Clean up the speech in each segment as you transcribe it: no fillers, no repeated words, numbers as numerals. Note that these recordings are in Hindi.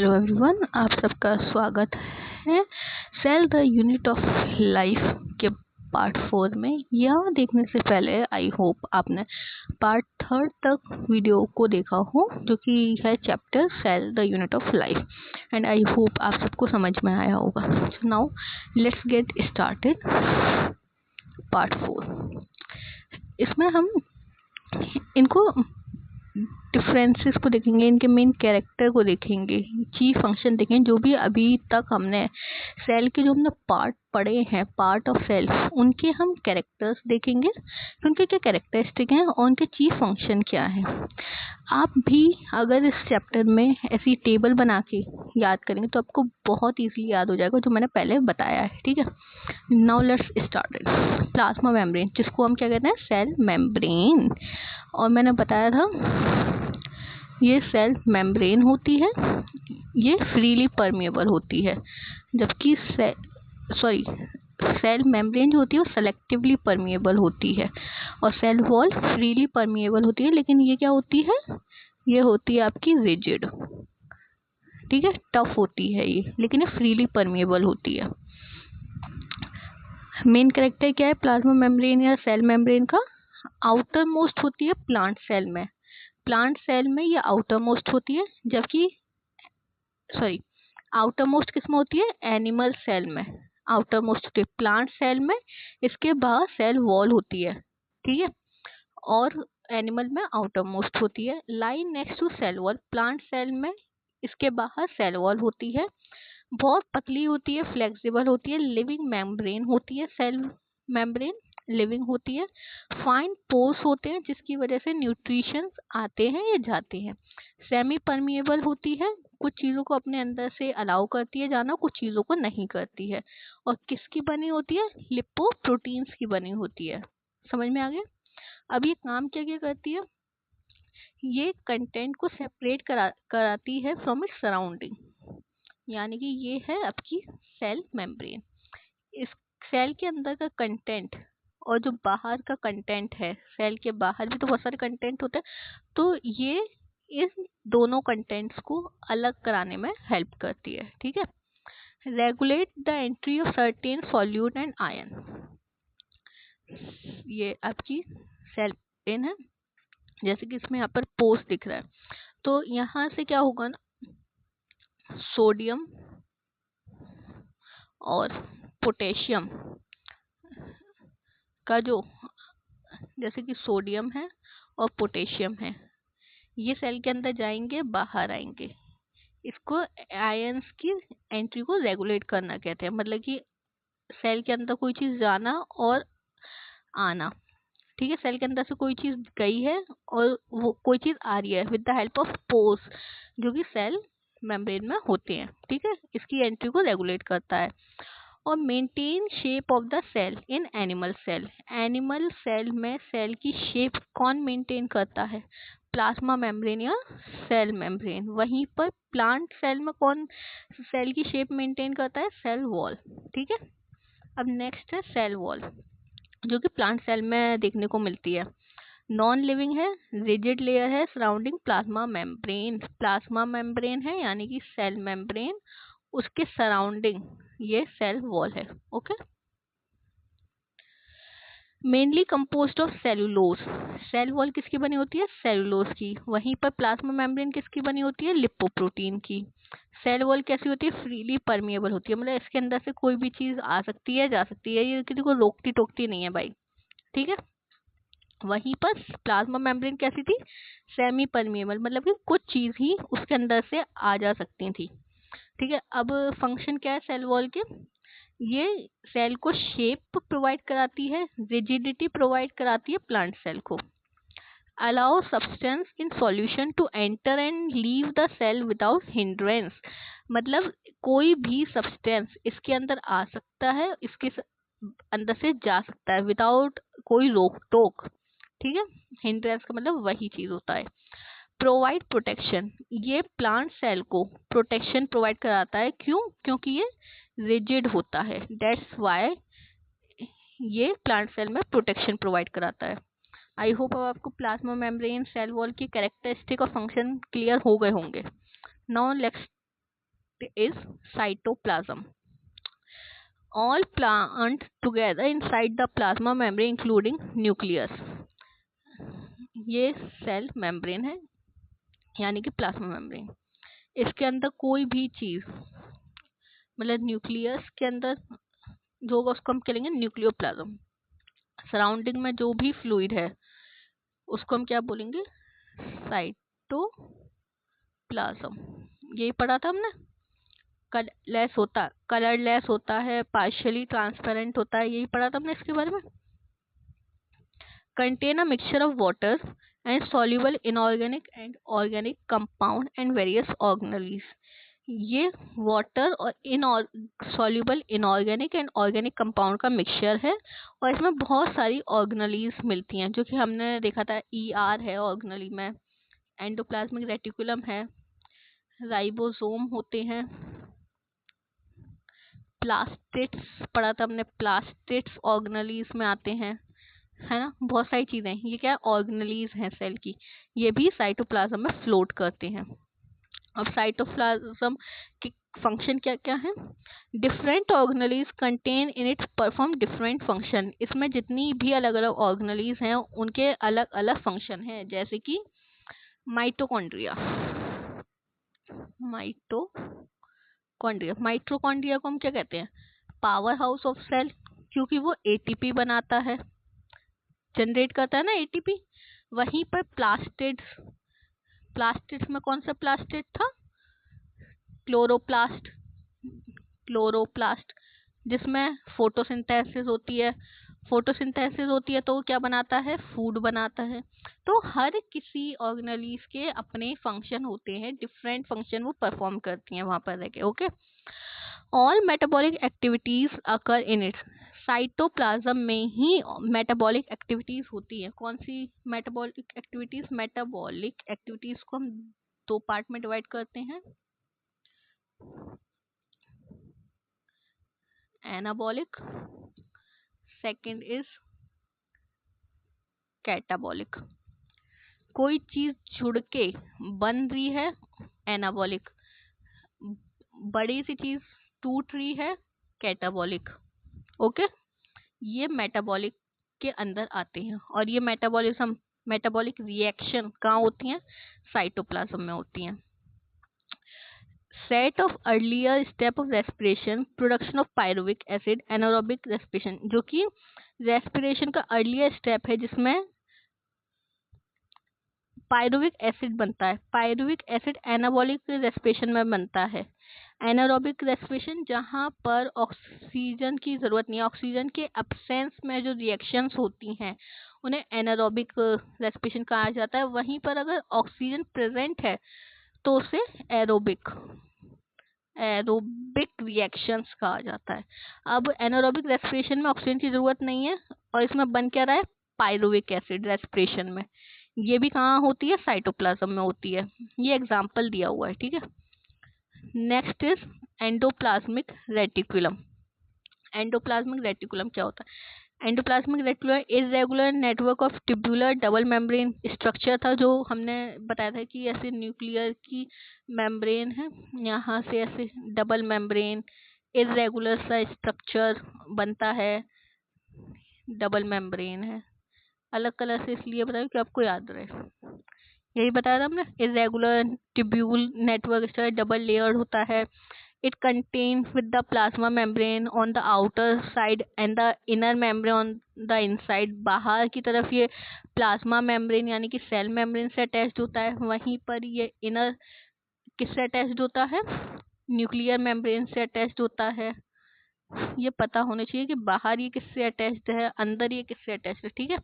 हेलो एवरीवन, आप सबका स्वागत है cell the unit of life के पार्ट 4 में। यह देखने से पहले आई होप आपने पार्ट 3 तक वीडियो को देखा हो, जो कि है chapter cell the unit of life, and I hope आप सबको समझ में आया होगा। So now let's get started part 4। इसमें हम इनको डिफरेंसेस को देखेंगे, इनके मेन कैरेक्टर को देखेंगे, की फंक्शन देखेंगे। जो भी अभी तक हमने सेल के जो हमने पार्ट पढ़े हैं, पार्ट ऑफ सेल, उनके हम कैरेक्टर्स देखेंगे, उनके क्या कैरेक्टरिस्टिक हैं और उनके चीफ फंक्शन क्या है। आप भी अगर इस चैप्टर में ऐसी टेबल बना के याद करेंगे तो आपको बहुत ईजीली याद हो जाएगा, जो मैंने पहले बताया है। ठीक है, now let's start it. Plasma membrane, जिसको हम क्या कहते हैं, सेल मेम्ब्रेन। और मैंने बताया था ये सेल मेम्ब्रेन होती है, ये फ्रीली परमेबल होती है, जबकि सेल मेम्ब्रेन जो होती है वो सेलेक्टिवली परमेबल होती है, और सेल वॉल फ्रीली परमेबल होती है। लेकिन ये क्या होती है, ये होती है आपकी रिजिड। ठीक है, टफ होती है ये, लेकिन ये फ्रीली परमेबल होती है। मेन कैरेक्टर क्या है प्लाज्मा मेम्ब्रेन या सेल मेम्ब्रेन का? आउटर मोस्ट होती है प्लांट सेल में, प्लांट सेल में ये आउटर मोस्ट होती है, जबकि आउटर मोस्ट किस में होती है, एनिमल सेल में आउटर मोस्ट होती है, प्लांट सेल में इसके बाहर सेल वॉल होती है। ठीक है, और एनिमल में आउटर मोस्ट होती है। Line next to cell wall, plant cell में इसके बाहर सेल वॉल होती है, बहुत पतली होती है, फ्लेक्सिबल होती है, लिविंग मेम्ब्रेन होती है, सेल मेम्ब्रेन लिविंग होती है। फाइन पोर्स होते हैं जिसकी वजह से न्यूट्रिशंस आते हैं या जाते हैं। सेमी परमिएबल होती है, कुछ चीज़ों को अपने अंदर से अलाउ करती है जाना, कुछ चीज़ों को नहीं करती है। और किसकी बनी होती है, लिपोप्रोटीन्स की बनी होती है। समझ में आ गया? अब ये काम क्या क्या करती है, ये कंटेंट को सेपरेट कराती है फ्रॉम इट्स सराउंडिंग, यानी कि ये है आपकी सेल मेम्ब्रेन। इस सेल के अंदर का कंटेंट और जो बाहर का कंटेंट है, सेल के बाहर भी तो बहुत सारे कंटेंट होते हैं, तो ये इन दोनों कंटेंट्स को अलग कराने में हेल्प करती है। ठीक है, regulate the entry of certain solute and ion. ये आपकी सेल मेम्ब्रेन है, जैसे कि इसमें यहाँ पर पोस्ट दिख रहा है, तो यहाँ से क्या होगा ना, सोडियम और पोटेशियम का जो, जैसे कि सोडियम है और पोटेशियम है, ये सेल के अंदर जाएंगे, बाहर आएंगे। इसको आयंस की एंट्री को रेगुलेट करना कहते हैं, मतलब कि सेल के अंदर कोई चीज़ जाना और आना। ठीक है, सेल के अंदर से कोई चीज़ गई है और वो कोई चीज़ आ रही है with the help of pores, जो कि सेल मेम्ब्रेन में होते हैं। ठीक है, इसकी एंट्री को रेगुलेट करता है। और maintain shape of the cell in animal cell, animal cell में सेल की शेप कौन मेंटेन करता है, प्लाज्मा मेम्ब्रेन या सेल मेम्ब्रेन। वहीं पर प्लांट सेल में कौन सेल की शेप मेंटेन करता है, सेल वॉल। ठीक है, अब नेक्स्ट है सेल वॉल, जो कि प्लांट सेल में देखने को मिलती है। नॉन लिविंग है, रिजिड लेयर है surrounding plasma membrane, plasma membrane है यानी कि सेल मेम्ब्रेन, उसके सराउंडिंग ये सेल वॉल है। Okay, mainly composed of cellulose, cell wall किसकी बनी होती है, सेलुलोज की। वहीं पर प्लाज्मा मेम्ब्रेन किसकी बनी होती है, लिपोप्रोटीन की। सेल वॉल कैसी होती है, फ्रीली परमिएबल होती है, मतलब इसके अंदर से कोई भी चीज आ सकती है, जा सकती है, ये किसी को रोकती टोकती नहीं है भाई। ठीक है, वहीं पर प्लाज्मा मेम्ब्रेन कैसी थी, सेमी परमिएबल, मतलब कि कुछ चीज ही उसके अंदर से आ जा सकती थी। ठीक है, अब फंक्शन क्या है सेल वॉल के, ये सेल को शेप प्रोवाइड कराती है, रिजिडिटी प्रोवाइड कराती है प्लांट सेल को, allow substance in solution to enter and leave the cell without hindrance, मतलब कोई भी सब्सटेंस इसके अंदर आ सकता है, इसके अंदर से जा सकता है विदाउट कोई रोक टोक। ठीक है, हिंड्रेंस का मतलब वही चीज होता है। प्रोवाइड प्रोटेक्शन, ये प्लांट सेल को प्रोटेक्शन प्रोवाइड कराता है, क्यों, क्योंकि ये रिजिड होता है, दैट्स वाई ये प्लांट सेल में प्रोटेक्शन प्रोवाइड कराता है। आई होप अब आपको प्लाज्मा मेम्ब्रेन, सेल वॉल की कैरेक्टरिस्टिक और फंक्शन क्लियर हो गए होंगे। Now let's is cytoplasm. All plant together inside the plasma membrane including nucleus. ये सेल मेम्ब्रेन है यानी कि प्लाज्मा मेम्ब्रेन। इसके अंदर कोई भी चीज, मतलब न्यूक्लियस के अंदर जो होगा उसको हम कहेंगे न्यूक्लियोप्लाज्म। सराउंडिंग में जो भी फ्लूइड है उसको हम क्या बोलेंगे, साइटोप्लाज्म। यही पढ़ा था हमने। कलरलेस होता है, पार्शियली ट्रांसपेरेंट होता है, यही पढ़ा था हमने इसके बारे में। Contain a mixture of water and soluble inorganic and organic compound and various organelles. ये वाटर और soluble inorganic and organic compound का मिक्सचर है और इसमें बहुत सारी ऑर्गेनेल्स मिलती हैं, जो कि हमने देखा था। ER है ऑर्गेनेल में, एंडोप्लाज्मिक रेटिकुलम है, राइबोसोम होते हैं, प्लास्टिड्स पढ़ा था हमने, प्लास्टिड्स ऑर्गेनेल्स में आते हैं, है ना। बहुत सारी चीजें, ये क्या ऑर्गेनेल्स हैं सेल की, ये भी साइटोप्लाज्म में फ्लोट करते हैं। अब साइटोप्लाज्म के फंक्शन क्या क्या है। Different organelles contain in it perform different function. इसमें जितनी भी अलग अलग ऑर्गेनेल्स हैं उनके अलग अलग फंक्शन हैं, जैसे कि माइटोकॉन्ड्रिया। माइटोकॉन्ड्रिया को हम क्या कहते हैं, पावर हाउस ऑफ सेल, क्योंकि वो ATP बनाता है, जनरेट करता है ना ATP। वहीं पर प्लास्टिड्स में कौन सा प्लास्टिड था, क्लोरोप्लास्ट, जिसमें फोटोसिंथेसिस होती है। तो वो क्या बनाता है, फूड बनाता है। तो हर किसी ऑर्गेनेल्स के अपने फंक्शन होते हैं, डिफरेंट फंक्शन वो परफॉर्म करती हैं वहां पर रह के। Okay, all metabolic activities occur in it. Cytoplasm में ही मेटाबॉलिक एक्टिविटीज होती है। कौन सी मेटाबॉलिक एक्टिविटीज, मेटाबॉलिक एक्टिविटीज को हम दो पार्ट में डिवाइड करते हैं, एनाबॉलिक, सेकंड इज कैटाबॉलिक। कोई चीज जुड़ के बन रही है, एनाबॉलिक। बड़ी सी चीज टूट रही है, कैटाबॉलिक। ओके, ये मेटाबॉलिक के अंदर आते हैं। और ये मेटाबॉलिक रिएक्शन कहाँ होती हैं, साइटोप्लाज्म में होती हैं। Set of earlier step of respiration, production of pyruvic acid, anaerobic respiration, जो कि रेस्पिरेशन का अर्लियर स्टेप है जिसमें पायरुविक एसिड बनता है। पायरुविक एसिड एनाबॉलिक रेस्पिरेशन में बनता है। एनारोबिक रेस्पिरेशन जहाँ पर ऑक्सीजन की जरूरत नहीं है, ऑक्सीजन के एब्सेंस में जो रिएक्शंस होती हैं उन्हें एनारोबिक रेस्पिरेशन कहा जाता है। वहीं पर अगर ऑक्सीजन प्रेजेंट है तो उसे एरोबिक रिएक्शंस कहा जाता है। अब एनारोबिक रेस्पिरेशन में ऑक्सीजन की जरूरत नहीं है और इसमें बन क्या रहा है, पायरुविक एसिड रेस्पिरेशन में। ये भी कहाँ होती है, साइटोप्लाज्म में होती है। ये एग्जांपल दिया हुआ है, ठीक है। Next is endoplasmic reticulum. Endoplasmic reticulum क्या होता है, endoplasmic reticulum irregular network of tubular double membrane structure था, जो हमने बताया था कि ऐसे न्यूक्लियर की मेम्ब्रेन है, यहाँ से ऐसे डबल मेम्ब्रेन इरेगुलर सा स्ट्रक्चर बनता है, डबल मेम्ब्रेन है। अलग कलर से इसलिए बताया कि आपको याद रहे। यही बताया था हमने, irregular tubule network double layer होता है। It contain with the plasma membrane on the outer side and the inner membrane on the inside. बाहर की तरफ ये प्लाज्मा मेम्ब्रेन यानी कि सेल मेम्ब्रेन से अटैच्ड होता है, वहीं पर ये इनर किससे अटैच्ड होता है, न्यूक्लियर मेम्ब्रेन से अटैच्ड होता है। ये पता होना चाहिए कि बाहर ये किससे अटैच्ड है, अंदर ये किससे अटैच्ड है, ठीक है।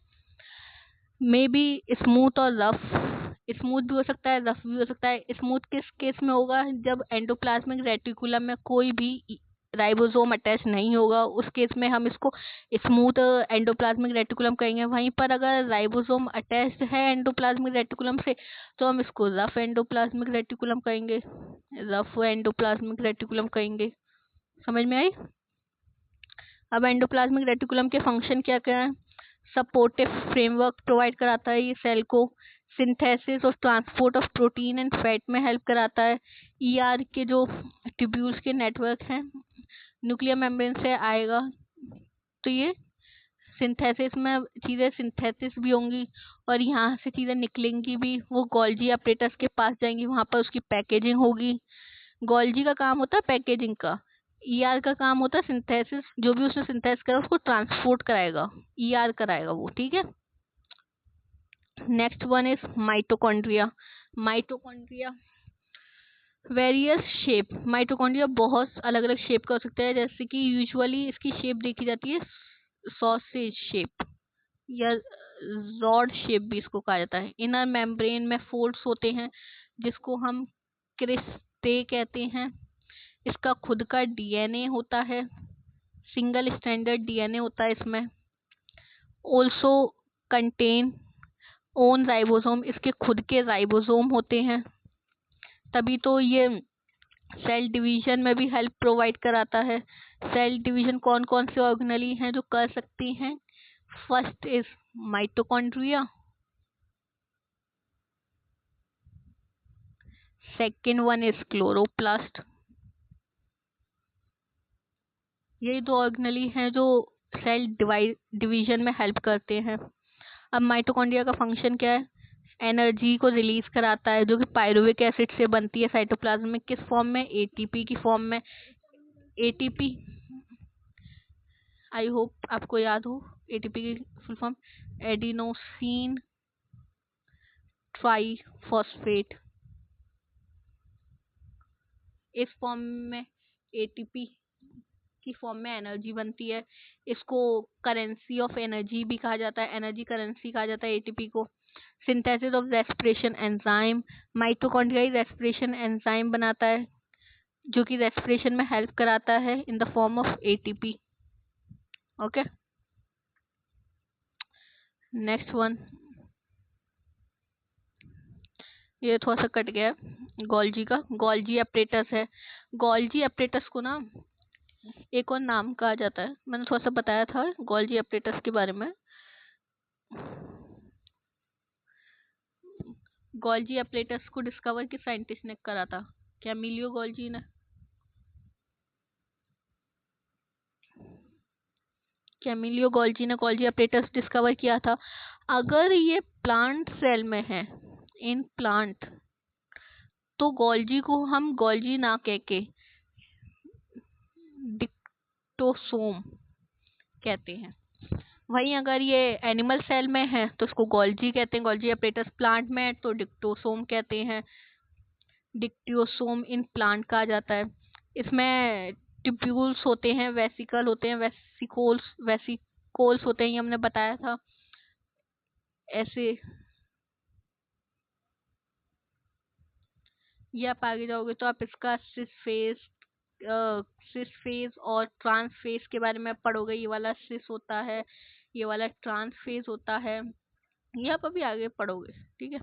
मे बी स्मूथ और रफ, स्मूथ भी हो सकता है, रफ भी हो सकता है। स्मूथ किस केस में होगा, जब एंडोप्लाज्मिक रेटिकुलम में कोई भी राइबोसोम अटैच नहीं होगा, उस केस में हम इसको स्मूथ एंडोप्लाज्मिक रेटिकुलम कहेंगे। वहीं पर अगर राइबोसोम अटैच्ड है एंडोप्लाज्मिक रेटिकुलम से तो हम इसको रफ एंडोप्लाज्मिक रेटिकुलम कहेंगे, रफ एंडोप्लाज्मिक रेटिकुलम कहेंगे। समझ में आई। अब एंडोप्लाज्मिक रेटिकुलम के फंक्शन क्या क्या है, सपोर्टिव फ्रेमवर्क प्रोवाइड कराता है ये सेल को। सिंथेसिस और transport of protein and fat में हेल्प कराता है। ईआर के जो ट्यूब्यूल्स के नेटवर्क हैं न्यूक्लियर मेम्ब्रेन से आएगा, तो ये सिंथेसिस में चीज़ें सिंथेसिस भी होंगी और यहाँ से चीज़ें निकलेंगी भी, वो गोल्जी ऑपरेटर्स के पास जाएंगी, वहाँ पर उसकी पैकेजिंग होगी। गोल्जी का काम होता है पैकेजिंग का, ईआर का काम होता है सिंथेसिस, जो भी उसने सिंथेसिस करा उसको ट्रांसपोर्ट कराएगा, ईआर कराएगा वो, ठीक है। Next one is mitochondria. Mitochondria various shape, mitochondria बहुत अलग अलग शेप का हो सकता है, जैसे कि यूजुअली इसकी शेप देखी जाती है सॉसेज शेप या रॉड शेप भी इसको कहा जाता है। इनर मेम्ब्रेन में फोल्ड्स होते हैं जिसको हम क्रिस्टे कहते हैं। इसका खुद का डीएनए होता है, सिंगल स्टैंडर्ड डीएनए होता है इसमें। ऑल्सो कंटेन ओन राइबोसोम, इसके खुद के राइबोसोम होते हैं, तभी तो ये सेल डिवीजन में भी हेल्प प्रोवाइड कराता है। सेल डिवीजन कौन कौन से ऑर्गेनली हैं जो कर सकती हैं? First is mitochondria, second one is chloroplast. ये दो ऑर्गेनली हैं जो सेल डिवीजन में हेल्प करते हैं। अब माइटोकॉन्ड्रिया का फंक्शन क्या है? एनर्जी को रिलीज कराता है जो कि पायरुविक एसिड से बनती है साइटोप्लाज्म में, किस फॉर्म में? एटीपी की फॉर्म में। एटीपी, आई होप आपको याद हो एटीपी की फुल फॉर्म, एडिनोसिन ट्राइफॉस्फेट। इस फॉर्म में एटीपी की फॉर्म में एनर्जी बनती है, इसको करेंसी ऑफ एनर्जी भी कहा जाता है, एनर्जी करेंसी कहा जाता है एटीपी को। Synthesis of respiration enzyme, mitochondria he respiration enzyme बनाता है जो कि रेस्पिरेशन में हेल्प कराता है in the form of ATP. Okay, next one, ये थोड़ा सा कट गया है गोल्जी का, गोल्जी अपरेटस है। गोल्जी अपरेटस को ना एक और नाम कहा जाता है, मैंने थोड़ा सा बताया था गोल्जी अपरेटस के बारे में। गोल्जी अपरेटस को डिस्कवर किस साइंटिस्ट ने करा था? कैमिलियो गोल्जी ने। कैमिलियो गोल्जी ने गोल्जी अपरेटस डिस्कवर किया था। अगर ये प्लांट सेल में है, इन प्लांट, तो गोल्जी को हम गोल्जी ना कह के डिक्टोसोम कहते हैं। वहीं अगर ये एनिमल सेल में है तो उसको गोल्जी कहते हैं, गोल्जी अपरेटस। प्लांट में है तो डिक्टोसोम कहते हैं, डिक्टियोसोम इन प्लांट कहा जाता है। इसमें ट्यूब्यूल्स होते हैं, वेसिकल होते हैं, वेसिकोल्स होते हैं, ये हमने बताया था। ऐसे ये आप आगे जाओगे तो आप इसका सिस फेज और ट्रांस फेज के बारे में पढ़ोगे। ये वाला सिस होता है, ये वाला ट्रांस फेज होता है, ये आप अभी आगे पढ़ोगे, ठीक है।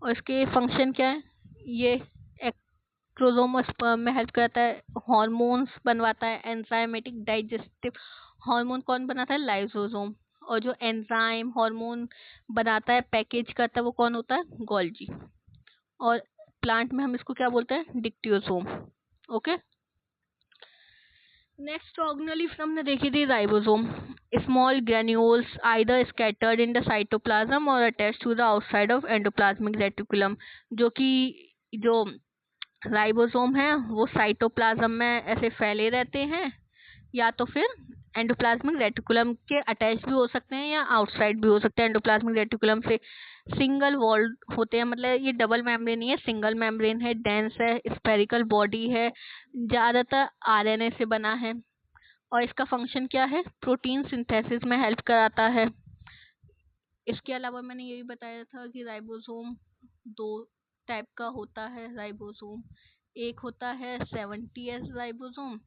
और इसके फंक्शन क्या है? ये एक्रोसोम और स्पर्म में हेल्प करता है, हॉर्मोन्स बनवाता है, एंजाइमेटिक डाइजेस्टिव हार्मोन कौन बनाता है? लाइसोसोम। और जो एंजाइम हार्मोन बनाता है, पैकेज करता है, वो कौन होता है? गोल्जी। और प्लांट में हम इसको क्या बोलते हैं? डिक्टियोसोम। ओके, नेक्स्ट ऑर्गेनली हमने देखी थी ribosome. Small granules either scattered in the cytoplasm और attached to the outside of endoplasmic reticulum, जो कि जो राइबोसोम है वो साइटोप्लाज्म में ऐसे फैले रहते हैं, या तो फिर एंडोप्लाज्मिक रेटिकुलम के अटैच भी हो सकते हैं या आउटसाइड भी हो सकते हैं एंडोप्लाज्मिक रेटिकुलम से। सिंगल वॉल्ड होते हैं, मतलब ये डबल मेम्ब्रेन नहीं है, सिंगल मेम्ब्रेन है, डेंस है, स्पेरिकल बॉडी है, ज्यादातर आरएनए से बना है। और इसका फंक्शन क्या है? प्रोटीन सिंथेसिस में हेल्प कराता है। इसके अलावा मैंने ये भी बताया था कि राइबोसोम दो टाइप का होता है। राइबोसोम एक होता है 70S राइबोसोम,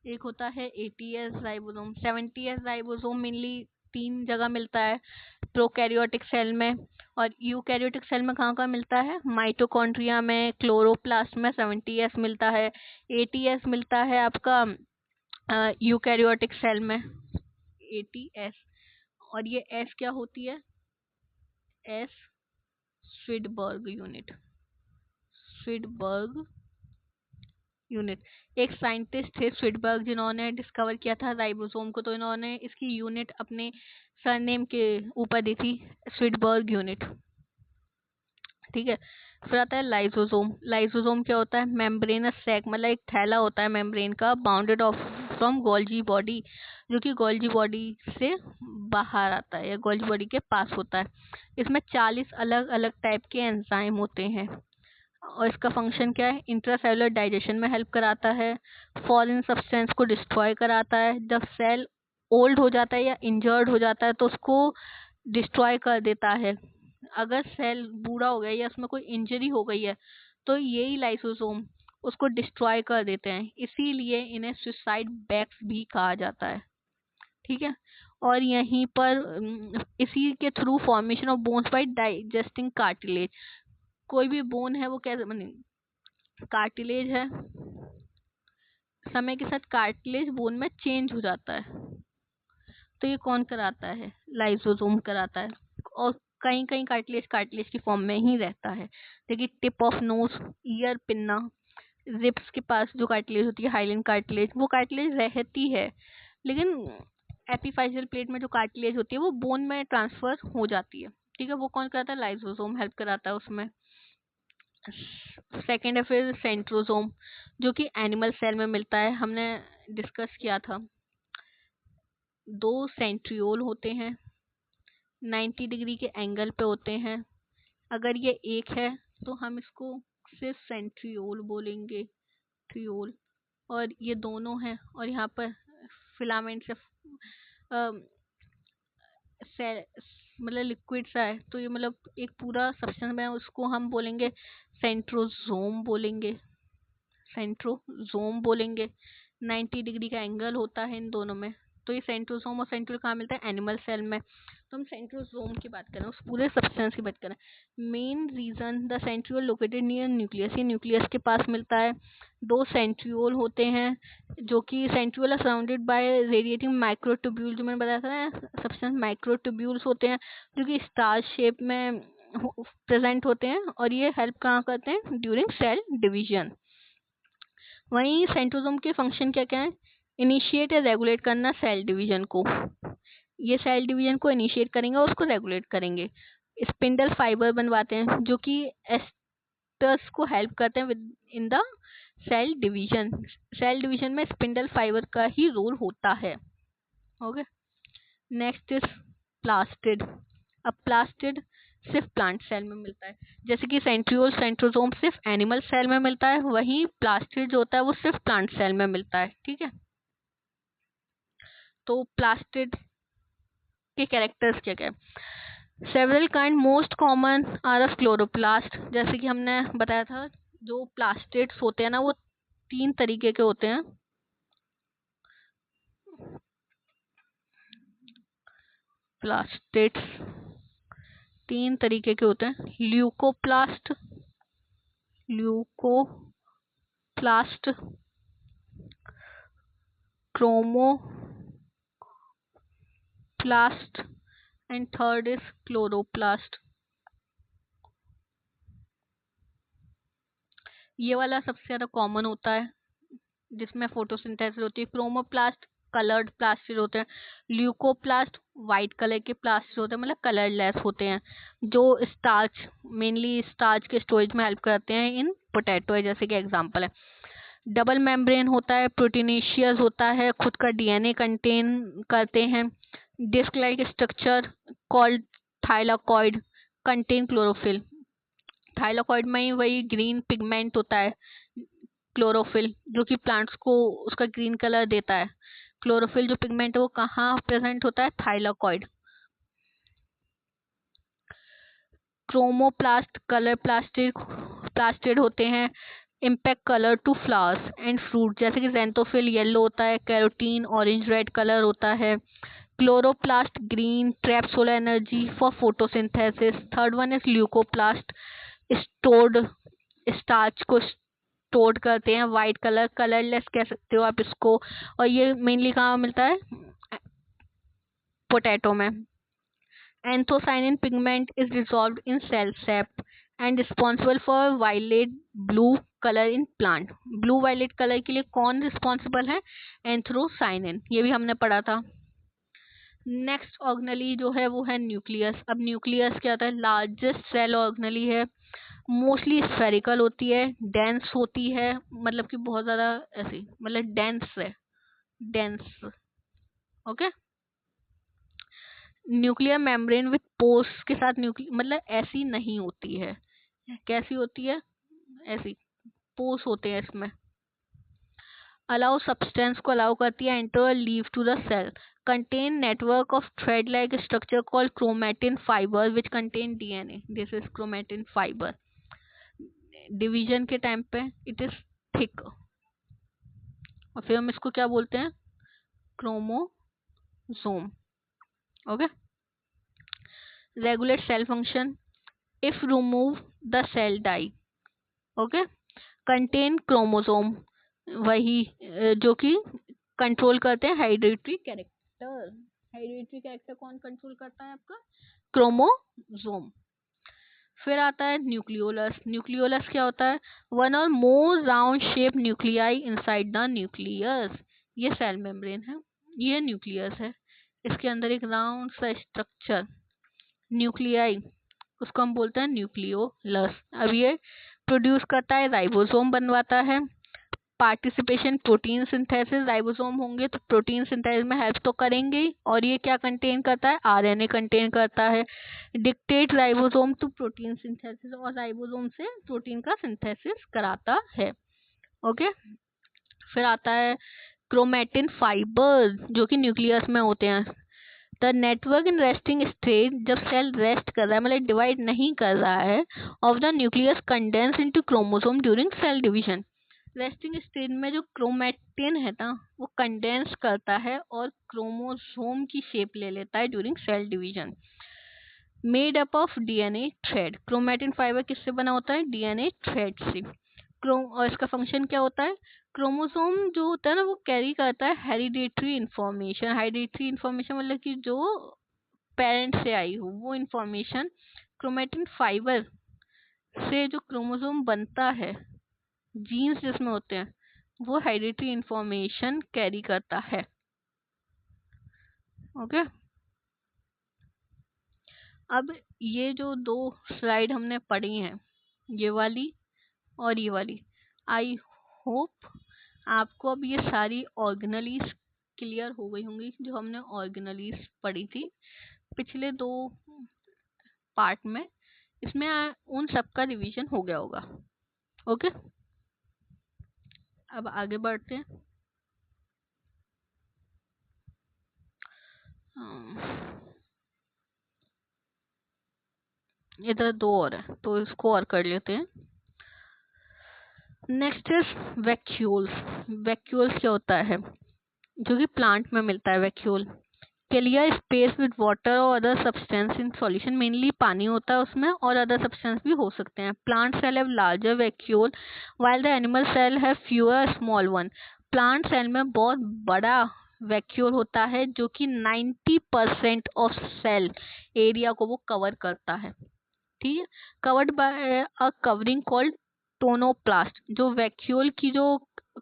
एक होता है 80S ribosome. 70S ribosome mainly तीन जगह मिलता है, प्रोकैरियोटिक सेल में, और यूकैरियोटिक सेल में कहाँ कहाँ मिलता है? माइटोकॉन्ड्रिया में, क्लोरोप्लास्ट में 70S मिलता है, 80S मिलता है आपका यूकैरियोटिक सेल में, 80S। और ये एस क्या होती है? S Svedberg unit. Svedberg unit. एक साइंटिस्ट थे स्वीडबर्ग, जिन्होंने डिस्कवर किया था राइबोसोम को, तो इन्होंने इसकी यूनिट अपने सरनेम के ऊपर दी थी, स्वीडबर्ग यूनिट। ठीक है। फिर आता है लाइसोसोम। लाइसोसोम क्या होता है? मेम्ब्रेनस सैक, मतलब एक थैला होता है मेम्ब्रेन का, bounded of from Golgi body, जो कि गोल्जी बॉडी से बाहर आता है या गोल्जी बॉडी के पास होता है। इसमें 40 अलग अलग टाइप के एंजाइम होते हैं, और इसका फंक्शन क्या है? इंट्रासेलुलर डाइजेशन में हेल्प कराता है, फॉरेन सब्सटेंस को डिस्ट्रॉय कराता है, जब सेल ओल्ड हो जाता है या इंजर्ड हो जाता है तो उसको डिस्ट्रॉय कर देता है। अगर सेल बूढ़ा हो गया या उसमें कोई इंजरी हो गई है तो यही लाइसोसोम उसको डिस्ट्रॉय कर देते हैं, इसीलिए इन्हें सुसाइड बैग्स भी कहा जाता है। ठीक है। और यहीं पर इसी के through formation of bones by digesting cartilage. कोई भी बोन है वो कैसे बनी? कार्टिलेज है, समय के साथ कार्टिलेज बोन में चेंज हो जाता है, तो ये कौन कराता है? लाइसोसोम कराता है। और कहीं कहीं कार्टिलेज कार्टिलेज की फॉर्म में ही रहता है। देखिए tip of nose, ear pinna, ribs के पास जो कार्टिलेज होती है हाइलैंड कार्टिलेज, वो कार्टिलेज रहती है, लेकिन एपिफाइसियल प्लेट में जो कार्टिलेज होती है वो बोन में ट्रांसफर हो जाती है। ठीक है। वो कौन कराता है? लाइसोसोम हेल्प कराता है उसमें। सेकेंड है फिर सेंट्रोसोम, जो कि एनिमल सेल में मिलता है। हमने डिस्कस किया था, 2 सेंट्रियोल होते हैं, 90 डिग्री के एंगल पे होते हैं। अगर ये एक है तो हम इसको सिर्फ सेंट्रियोल बोलेंगे, ट्रियोल। और ये दोनों हैं, और यहाँ पर फिलामेंट से मतलब लिक्विड सा है, तो ये मतलब एक पूरा सब्सटेंस में, उसको हम बोलेंगे सेंट्रोजोम बोलेंगे, सेंट्रोजोम बोलेंगे। 90 डिग्री का एंगल होता है इन दोनों में। तो ये सेंट्रोसोम और सेंट्रियोल कहाँ मिलता है? एनिमल सेल में। तो हम सेंट्रोसोम की बात करें, उस पूरे सब्सटेंस की बात करें, main reason the centriole located near nucleus, ये न्यूक्लियस के पास मिलता है। 2 सेंट्रियोल होते हैं, जो कि centriole are surrounded by radiating microtubule, जो मैंने बताया था ना, सब्सटेंस माइक्रोट्यूब्यूल्स होते हैं, जो कि स्टार शेप में प्रेजेंट होते हैं, और ये हेल्प कहाँ करते हैं? During cell division. वहीं सेंट्रोसोम के फंक्शन क्या क्या है? इनिशिएट या रेगुलेट करना सेल डिवीजन को, ये सेल डिवीजन को इनिशिएट करेंगे और उसको रेगुलेट करेंगे। स्पिंडल फाइबर बनवाते हैं, जो कि एस्टर्स को हेल्प करते हैं within the cell division. Cell division में स्पिंडल फाइबर का ही रोल होता है। ओके। Next is plastid. अब प्लास्टिड सिर्फ प्लांट सेल में मिलता है, जैसे कि सेंट्रियोल सेंट्रोसोम सिर्फ एनिमल सेल में मिलता है, वहीं प्लास्टिड जो होता है वो सिर्फ प्लांट सेल में मिलता है। ठीक है। तो प्लास्टिड के कैरेक्टर्स क्या क्या है? Several kind, most common are of chloroplast. जैसे कि हमने बताया था, जो प्लास्टिड्स होते हैं ना, वो 3 तरीके के होते हैं। प्लास्टिड्स 3 तरीके के होते हैं, leucoplast, leucoplast, chromoplast, and third is chloroplast. ये वाला सबसे ज्यादा कॉमन होता है, जिसमें फोटोसिंथेसिस होती है। क्रोमोप्लास्ट कलर्ड प्लास्टिड होते हैं, ल्यूकोप्लास्ट वाइट कलर के प्लास्टिड होते हैं, मतलब कलरलेस होते हैं, जो स्टार्च, मेनली स्टार्च के स्टोरेज में हेल्प करते हैं। इन पोटैटो है जैसे कि एग्जांपल है। डबल मेम्ब्रेन होता है, प्रोटीनेशियस होता है, खुद का डीएनए कंटेन करते हैं। Disc like structure called thylakoid, contain chlorophyll. Thylakoid में ही वही ग्रीन पिगमेंट होता है, क्लोरोफिल, जो कि प्लांट्स को उसका ग्रीन कलर देता है। क्लोरोफिल जो पिगमेंट है वो कहाँ प्रेजेंट होता है? थाइलाकॉइड। क्रोमोप्लास्ट कलर प्लास्टिड होते हैं, impact colour to flowers and fruit, जैसे कि जेंथोफिल येलो होता है, कैरोटीन ऑरेंज रेड कलर होता है। Chloroplast green, trap solar energy for photosynthesis. Third one is leucoplast, stored starch को स्टोर करते हैं, वाइट कलर, कलरलेस कह सकते हो आप इसको। और ये मेनली कहाँ मिलता है? पोटैटो में। Anthocyanin pigment is dissolved in cell sap and responsible for violet blue color in plant. Blue violet colour के लिए कौन रिस्पॉन्सिबल है? एंथ्रोसाइनिन, ये भी हमने पढ़ा था। नेक्स्ट ऑर्गेनेली जो है वो है न्यूक्लियस। अब न्यूक्लियस क्या होता है? लार्जेस्ट सेल ऑर्गेनेली है, मोस्टली स्फेरिकल होती है, डेंस होती है, मतलब कि बहुत ज़्यादा ऐसी, मतलब डेंस है, dense. Okay. Nuclear membrane with pores के साथ मतलब ऐसी नहीं होती है। कैसी होती है? ऐसी पोर्स होते हैं इसमें। अलाउ सब्सटेंस को अलाउ करती है enter leave to the cell, contain network of thread like structure called chromatin fibre which contain DNA, this is chromatin fibre. Division के टाइम पे इट इज थिक, और फिर हम इसको क्या बोलते हैं? Chromosome. Okay. Regulate cell function if remove the cell die. Okay. Contain chromosome, वही जो कि कंट्रोल करते हैं हेरिडिटरी कैरेक्टर। हेरिडिटरी कैरेक्टर कौन कंट्रोल करता है? आपका क्रोमोसोम। फिर आता है न्यूक्लियोलस। न्यूक्लियोलस क्या होता है? वन और more round shape nuclei inside the nucleus. ये सेल मेम्ब्रेन है, ये न्यूक्लियस है, इसके अंदर एक राउंड सा स्ट्रक्चर न्यूक्लियाई, उसको हम बोलते हैं न्यूक्लियोलस। अब ये प्रोड्यूस करता है, राइबोसोम बनवाता है। पार्टिसिपेशन प्रोटीन सिंथेसिस, राइबोसोम होंगे तो प्रोटीन सिंथेसिस में हेल्प तो करेंगे ही, और ये क्या कंटेन करता है? आरएनए कंटेन करता है। Dictate ribosome to protein synthesis, और राइबोसोम से प्रोटीन का सिंथेसिस कराता है। ओके। फिर आता है क्रोमेटिन फाइबर, जो कि न्यूक्लियस में होते हैं। The network in resting state, जब सेल रेस्ट कर रहा है, मतलब डिवाइड नहीं कर रहा है, of the nucleus condense into chromosome during cell division. Resting state में जो क्रोमेटिन है ना, वो कंडेंस करता है और क्रोमोसोम की शेप ले लेता है during cell division. Made up of DNA thread, chromatin fibre किससे बना होता है? डीएनए थ्रेड से। और इसका फंक्शन क्या होता है? क्रोमोसोम जो होता है ना, वो कैरी करता है हेरिडिटरी इंफॉर्मेशन। हेरिडिटरी इंफॉर्मेशन मतलब कि जो पेरेंट से आई हो वो इंफॉर्मेशन क्रोमेटिन फाइबर से जो क्रोमोसोम बनता है, जीन्स जिसमें होते हैं, वो हेरिडिटरी इंफॉर्मेशन कैरी करता है। ओके। अब ये जो दो स्लाइड हमने पढ़ी हैं, ये वाली और ये वाली, आई होप आपको अब ये सारी ऑर्गेनलीज क्लियर हो गई होंगी, जो हमने ऑर्गेनलीज पढ़ी थी पिछले दो पार्ट में। इसमें उन सब का रिवीजन हो गया होगा। ओके। अब आगे बढ़ते हैं। इधर दो और है तो इसको और कर लेते हैं। Next is vacuoles. वैक्यूल्स क्या होता है? जो कि प्लांट में मिलता है। Vacuole clear space with water और other substance in solution, mainly पानी होता है उसमें और अदर सब्सटेंस भी हो सकते हैं। Plant cell have larger vacuole while the animal cell have fewer small one. Plant cell में बहुत बड़ा वैक्यूल होता है जो कि 90% ऑफ सेल एरिया को वो कवर करता है। ठीक है। Covered by a covering called tonoplast. जो वैक्यूल की जो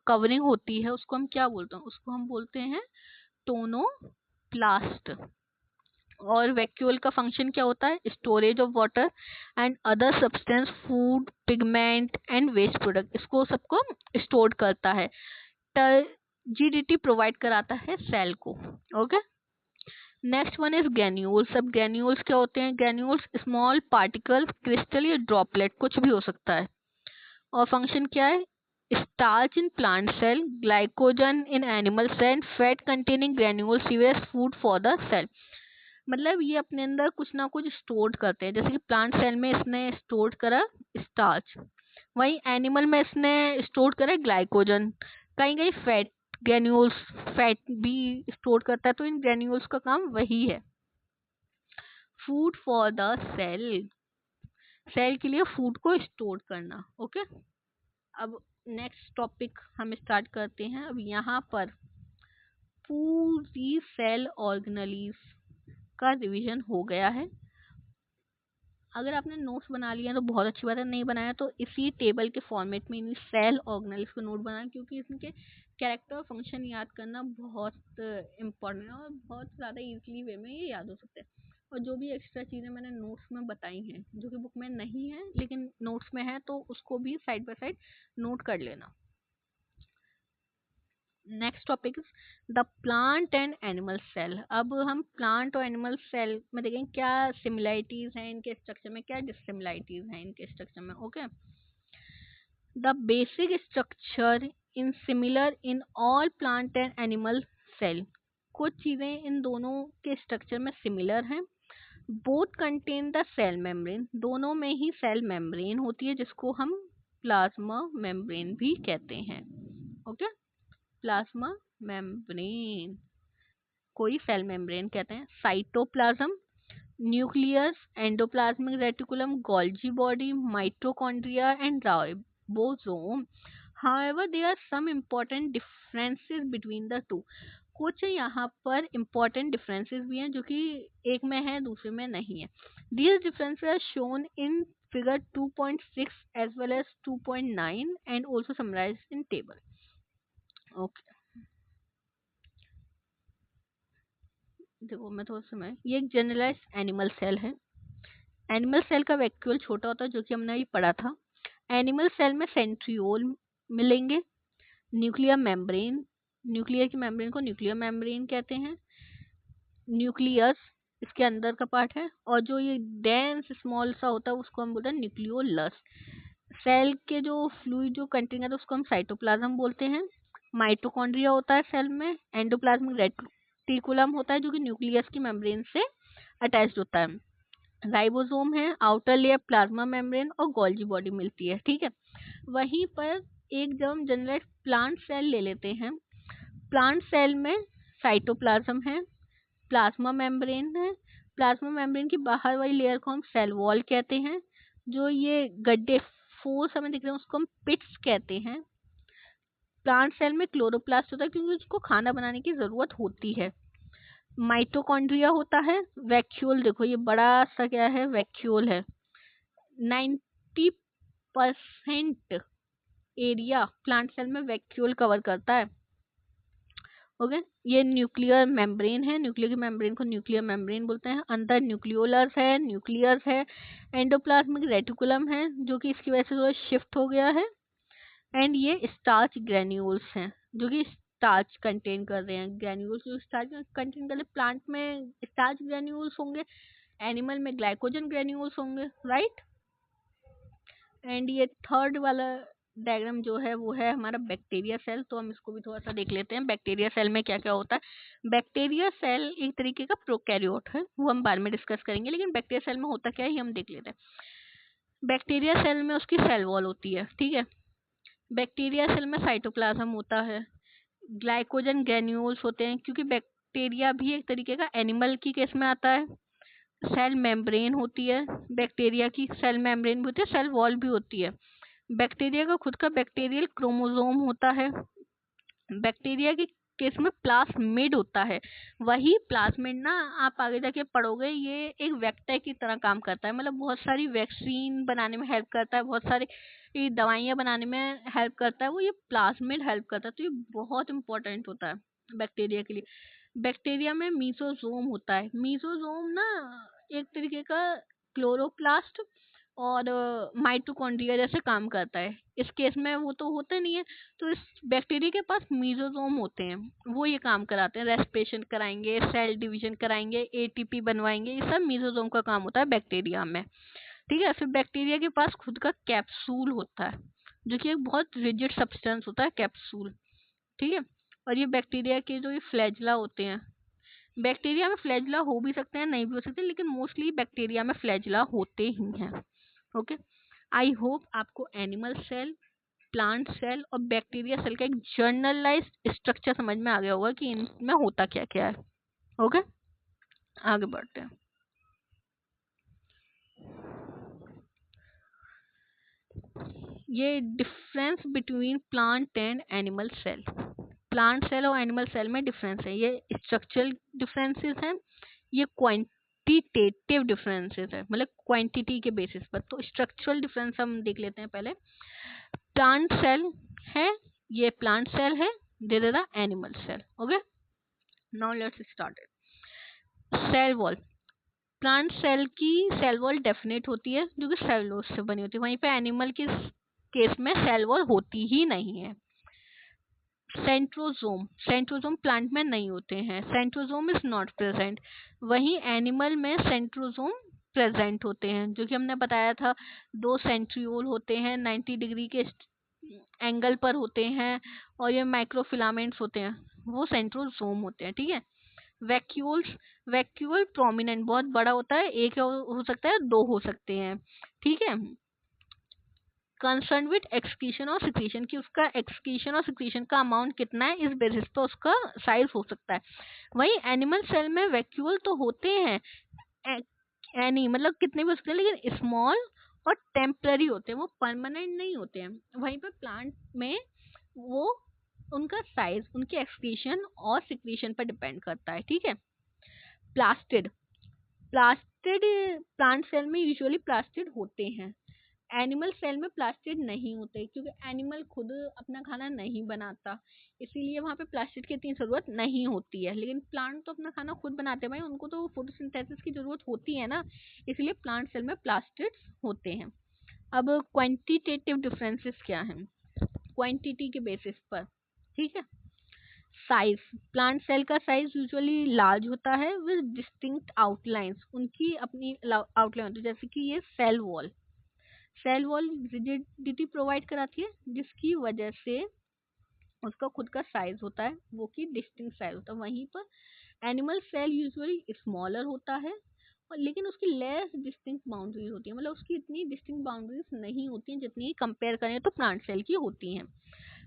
कवरिंग होती है उसको हम क्या बोलते हैं? उसको हम बोलते हैं टोनोप्लास्ट। और वैक्यूल का फंक्शन क्या होता है? Storage of water and other substance, food, pigment and waste product, इसको सबको स्टोर करता है। टर्जिडिटी प्रोवाइड कराता है सेल को। Okay. Next one is granules. अब ग्रेन्यूल्स क्या होते हैं? ग्रेन्यूल्स स्मॉल पार्टिकल, क्रिस्टल या ड्रॉपलेट, कुछ भी हो सकता है। और फंक्शन क्या है? Starch in plant cell, glycogen in animal cell, fat containing granules सीवेज फूड फॉर द सेल। मतलब ये अपने अंदर कुछ ना कुछ स्टोर करते हैं। जैसे कि प्लांट सेल में इसने स्टोर करा स्टार्च, वहीं एनिमल में इसने स्टोर करा ग्लाइकोजन, कहीं कहीं फैट ग्रेन्यूल्स, फैट भी स्टोर करता है। तो इन ग्रेन्यूल्स का काम वही है, food for the cell, cell के लिए फूड को स्टोर करना। ओके। अब नेक्स्ट टॉपिक हम स्टार्ट करते हैं। अब यहाँ पर पूरी सेल ऑर्गेनलीज आपका रिवीजन हो गया है। अगर आपने नोट्स बना लिया तो बहुत अच्छी बात है, नहीं बनाया तो इसी टेबल के फॉर्मेट में इन्हीं सेल ऑर्गेनेल्स को नोट बनाना, क्योंकि इनके कैरेक्टर और फंक्शन याद करना बहुत इंपॉर्टेंट है और बहुत ज़्यादा इजीली वे में ये याद हो सकते हैं। और जो भी एक्स्ट्रा चीज़ें मैंने नोट्स में बताई हैं जो कि बुक में नहीं है लेकिन नोट्स में है, तो उसको भी साइड बाय साइड नोट कर लेना। Next topic is the plant and animal cell. अब हम प्लांट और एनिमल सेल में देखेंगे क्या सिमिलरिटीज हैं इनके स्ट्रक्चर में, क्या डिससिमिलरिटीज हैं इनके स्ट्रक्चर में। Okay, the basic structure in similar in all plant and animal cell. कुछ चीजें इन दोनों के स्ट्रक्चर में सिमिलर हैं। Both contain the cell membrane, दोनों में ही सेल मेम्ब्रेन होती है जिसको हम प्लाज्मा मेम्ब्रेन भी कहते हैं। ओके, प्लाज्मा मेम्ब्रेन कोई सेल मेम्ब्रेन कहते हैं। Cytoplasm, nucleus, endoplasmic reticulum, Golgi body, mitochondria and ribosome. However, there are some important differences between the two. कुछ यहाँ पर important differences भी हैं जो कि एक में है दूसरे में नहीं है। These differences are shown in figure 2.6 as well as 2.9 and also summarized in table. Okay. देखो मैं थोड़ा समय, ये एक जनरलाइज एनिमल सेल है। एनिमल सेल का वैक्यूल छोटा होता है जो कि हमने अभी पढ़ा था। एनिमल सेल में सेंट्रियोल मिलेंगे, न्यूक्लियर मेम्ब्रेन, न्यूक्लियर की मेम्ब्रेन को न्यूक्लियर मेम्ब्रेन कहते हैं। न्यूक्लियस इसके अंदर का पार्ट है, और जो ये डेंस स्मॉल सा होता है उसको हम बोलते हैं न्यूक्लियोलस। सेल के जो फ्लूइड जो कंटेन करता है उसको हम साइटोप्लाज्म बोलते हैं। माइटोकॉन्ड्रिया होता है सेल में, एंडोप्लाज्मिक रेटिकुलम होता है जो कि न्यूक्लियस की मेम्ब्रेन से अटैच्ड होता है। राइबोसोम है, आउटर लेयर प्लाज्मा मेम्ब्रेन, और गोल्जी बॉडी मिलती है। ठीक है, वहीं पर एक जब हम जनरल प्लांट सेल ले लेते हैं, प्लांट सेल में साइटोप्लाज्म है, प्लाज्मा मेम्ब्रेन है। प्लाज्मा मेम्ब्रेन की बाहर वाली लेयर को हम सेल वॉल कहते हैं। जो ये गड्ढे फोर्स हमें दिख रहे हैं उसको हम पिट्स कहते हैं। प्लांट सेल में क्लोरोप्लास्ट होता है क्योंकि उसको खाना बनाने की जरूरत होती है। माइटोकॉन्ड्रिया होता है, वैक्यूल देखो ये बड़ा सा क्या है, वैक्यूल है। 90% एरिया प्लांट सेल में वैक्यूल कवर करता है। ओके, ये न्यूक्लियर मेम्ब्रेन है, न्यूक्लियर की मेम्ब्रेन को न्यूक्लियर मेम्ब्रेन बोलते हैं। अंदर न्यूक्लियोलस है, न्यूक्लियस है, एंडोप्लाज्मिक रेटिकुलम है जो कि इसकी वजह से थोड़ा शिफ्ट हो गया है। एंड ये स्टार्च ग्रेन्यूल्स हैं जो कि स्टार्च कंटेन कर रहे हैं। ग्रेन्यूल्स जो स्टार्च कंटेन कर रहे हैं, प्लांट में स्टार्च ग्रेन्यूल्स होंगे, एनिमल में ग्लाइकोजन ग्रेन्यूल्स होंगे, राइट। एंड ये थर्ड वाला डायग्राम जो है वो है हमारा बैक्टीरिया सेल, तो हम इसको भी थोड़ा सा देख लेते हैं। बैक्टीरिया सेल में क्या क्या होता है। बैक्टीरिया सेल एक तरीके का प्रोकैरियोट है, वो हम बाद में डिस्कस करेंगे, लेकिन बैक्टीरिया सेल में होता क्या है ये हम देख लेते हैं। बैक्टीरिया सेल में उसकी सेल वॉल होती है, ठीक है। बैक्टीरिया सेल में साइटोप्लाज्म होता है, ग्लाइकोजन ग्रेन्यूल्स होते हैं, क्योंकि बैक्टीरिया भी एक तरीके का एनिमल की केस में आता है। सेल मेम्ब्रेन होती है, बैक्टीरिया की सेल मेम्ब्रेन भी होती है, सेल वॉल भी होती है। बैक्टीरिया का खुद का बैक्टीरियल क्रोमोसोम होता है। बैक्टीरिया के केस में प्लाज्मिड होता है। वही प्लाज्मिड ना आप आगे जाके पढ़ोगे ये एक वेक्टर की तरह काम करता है, मतलब बहुत सारी वैक्सीन बनाने में हेल्प करता है, बहुत सारी दवाइयाँ बनाने में हेल्प करता है, वो ये प्लाज्मिड हेल्प करता है। तो ये बहुत इंपॉर्टेंट होता है बैक्टीरिया के लिए। बैक्टीरिया में मीसोजोम होता है। मीसोजोम ना एक तरीके का क्लोरोप्लास्ट और माइटोकॉन्ड्रिया जैसे काम करता है। इस केस में वो तो होता नहीं है, तो इस बैक्टीरिया के पास मीसोजोम होते हैं, वो ये काम कराते हैं, रेस्पिरेशन कराएंगे, सेल डिवीजन कराएंगे, एटीपी बनवाएंगे, ये सब मीसोजोम का काम होता है बैक्टीरिया में। ठीक है, फिर बैक्टीरिया के पास खुद का कैप्सूल होता है जो कि एक बहुत रिजिड सब्सटेंस होता है, कैप्सूल। ठीक है, और ये बैक्टीरिया के जो ये फ्लैजला होते हैं, बैक्टीरिया में फ्लैजला हो भी सकते हैं नहीं भी हो सकते, लेकिन मोस्टली बैक्टीरिया में फ्लैजला होते ही हैं। ओके, आई होप आपको एनिमल सेल, प्लांट सेल और बैक्टीरिया सेल का एक जर्नलाइज्ड स्ट्रक्चर समझ में आ गया होगा कि इनमें होता क्या क्या है। ओके, आगे बढ़ते हैं। ये difference between plant and animal cell, plant cell और एनिमल सेल में डिफरेंस है, ये स्ट्रक्चरल डिफरेंसेस हैं, ये क्वांटिटेटिव डिफरेंसेस है, मतलब क्वांटिटी के बेसिस पर। तो स्ट्रक्चरल डिफरेंस हम देख लेते हैं पहले। प्लांट सेल है, ये प्लांट सेल है, this is the animal cell. Okay, now let's start it. Cell wall. Plant cell की सेल वॉल डेफिनेट होती है जो कि सेलुलोज से बनी होती है, वहीं पे एनिमल के केस में सेल वॉल होती ही नहीं है। सेंट्रोजोम, सेंट्रोजोम प्लांट में नहीं होते हैं, सेंट्रोजोम इज नॉट प्रेजेंट। वहीं एनिमल में सेंट्रोजोम प्रेजेंट होते हैं, जो कि हमने बताया था, दो सेंट्रियोल होते हैं 90 डिग्री के एंगल पर होते हैं, और ये माइक्रोफिलामेंट्स होते हैं, वो सेंट्रोजोम होते हैं। ठीक है। वैक्यूल्स, वैक्यूल प्रोमिनेंट बहुत बड़ा होता है, एक हो सकता है, दो हो सकते हैं। ठीक है। कंसर्न विद एक्सक्रीशन और सिक्रीशन, कि उसका एक्सक्रीशन और सिक्रीशन का अमाउंट कितना है, इस बेसिस पे उसका साइज हो सकता है। वहीं एनिमल सेल में वैक्यूल तो होते हैं, एनी मतलब कितने भी हो सकते हैं, लेकिन स्मॉल और टेम्पररी होते हैं, वो परमानेंट नहीं होते हैं। वहीं पे प्लांट में वो उनका साइज उनके एक्सक्रीशन और सिक्रीशन पर डिपेंड करता है। ठीक है। प्लास्टिड, प्लास्टिड प्लांट सेल में यूजुअली प्लास्टिड होते हैं, एनिमल सेल में प्लास्टिड नहीं होते, क्योंकि एनिमल खुद अपना खाना नहीं बनाता, इसीलिए वहाँ पे प्लास्टिड की इतनी ज़रूरत नहीं होती है। लेकिन प्लांट तो अपना खाना खुद बनाते हैं भाई, उनको तो फोटोसिंथेसिस की ज़रूरत होती है ना, इसलिए प्लांट सेल में प्लास्टिड होते हैं। अब क्वांटिटेटिव डिफरेंसेस क्या हैं, क्वांटिटी के बेसिस पर। ठीक है। साइज, प्लांट सेल का साइज यूजुअली लार्ज होता है विद डिस्टिंक्ट आउटलाइंस, उनकी अपनी आउटलाइन होती है, जैसे कि ये cell wall, cell wall rigidity provide कराती है, जिसकी वजह से उसका खुद का साइज होता है, वो कि डिस्टिंक्ट साइज होता है। वहीं पर एनिमल सेल यूजुअली स्मॉलर होता है, और लेकिन उसकी लेस डिस्टिंक्ट बाउंड्रीज होती है, मतलब उसकी इतनी डिस्टिंक्ट बाउंड्रीज नहीं होती हैं जितनी कंपेयर करें तो प्लांट सेल की होती हैं।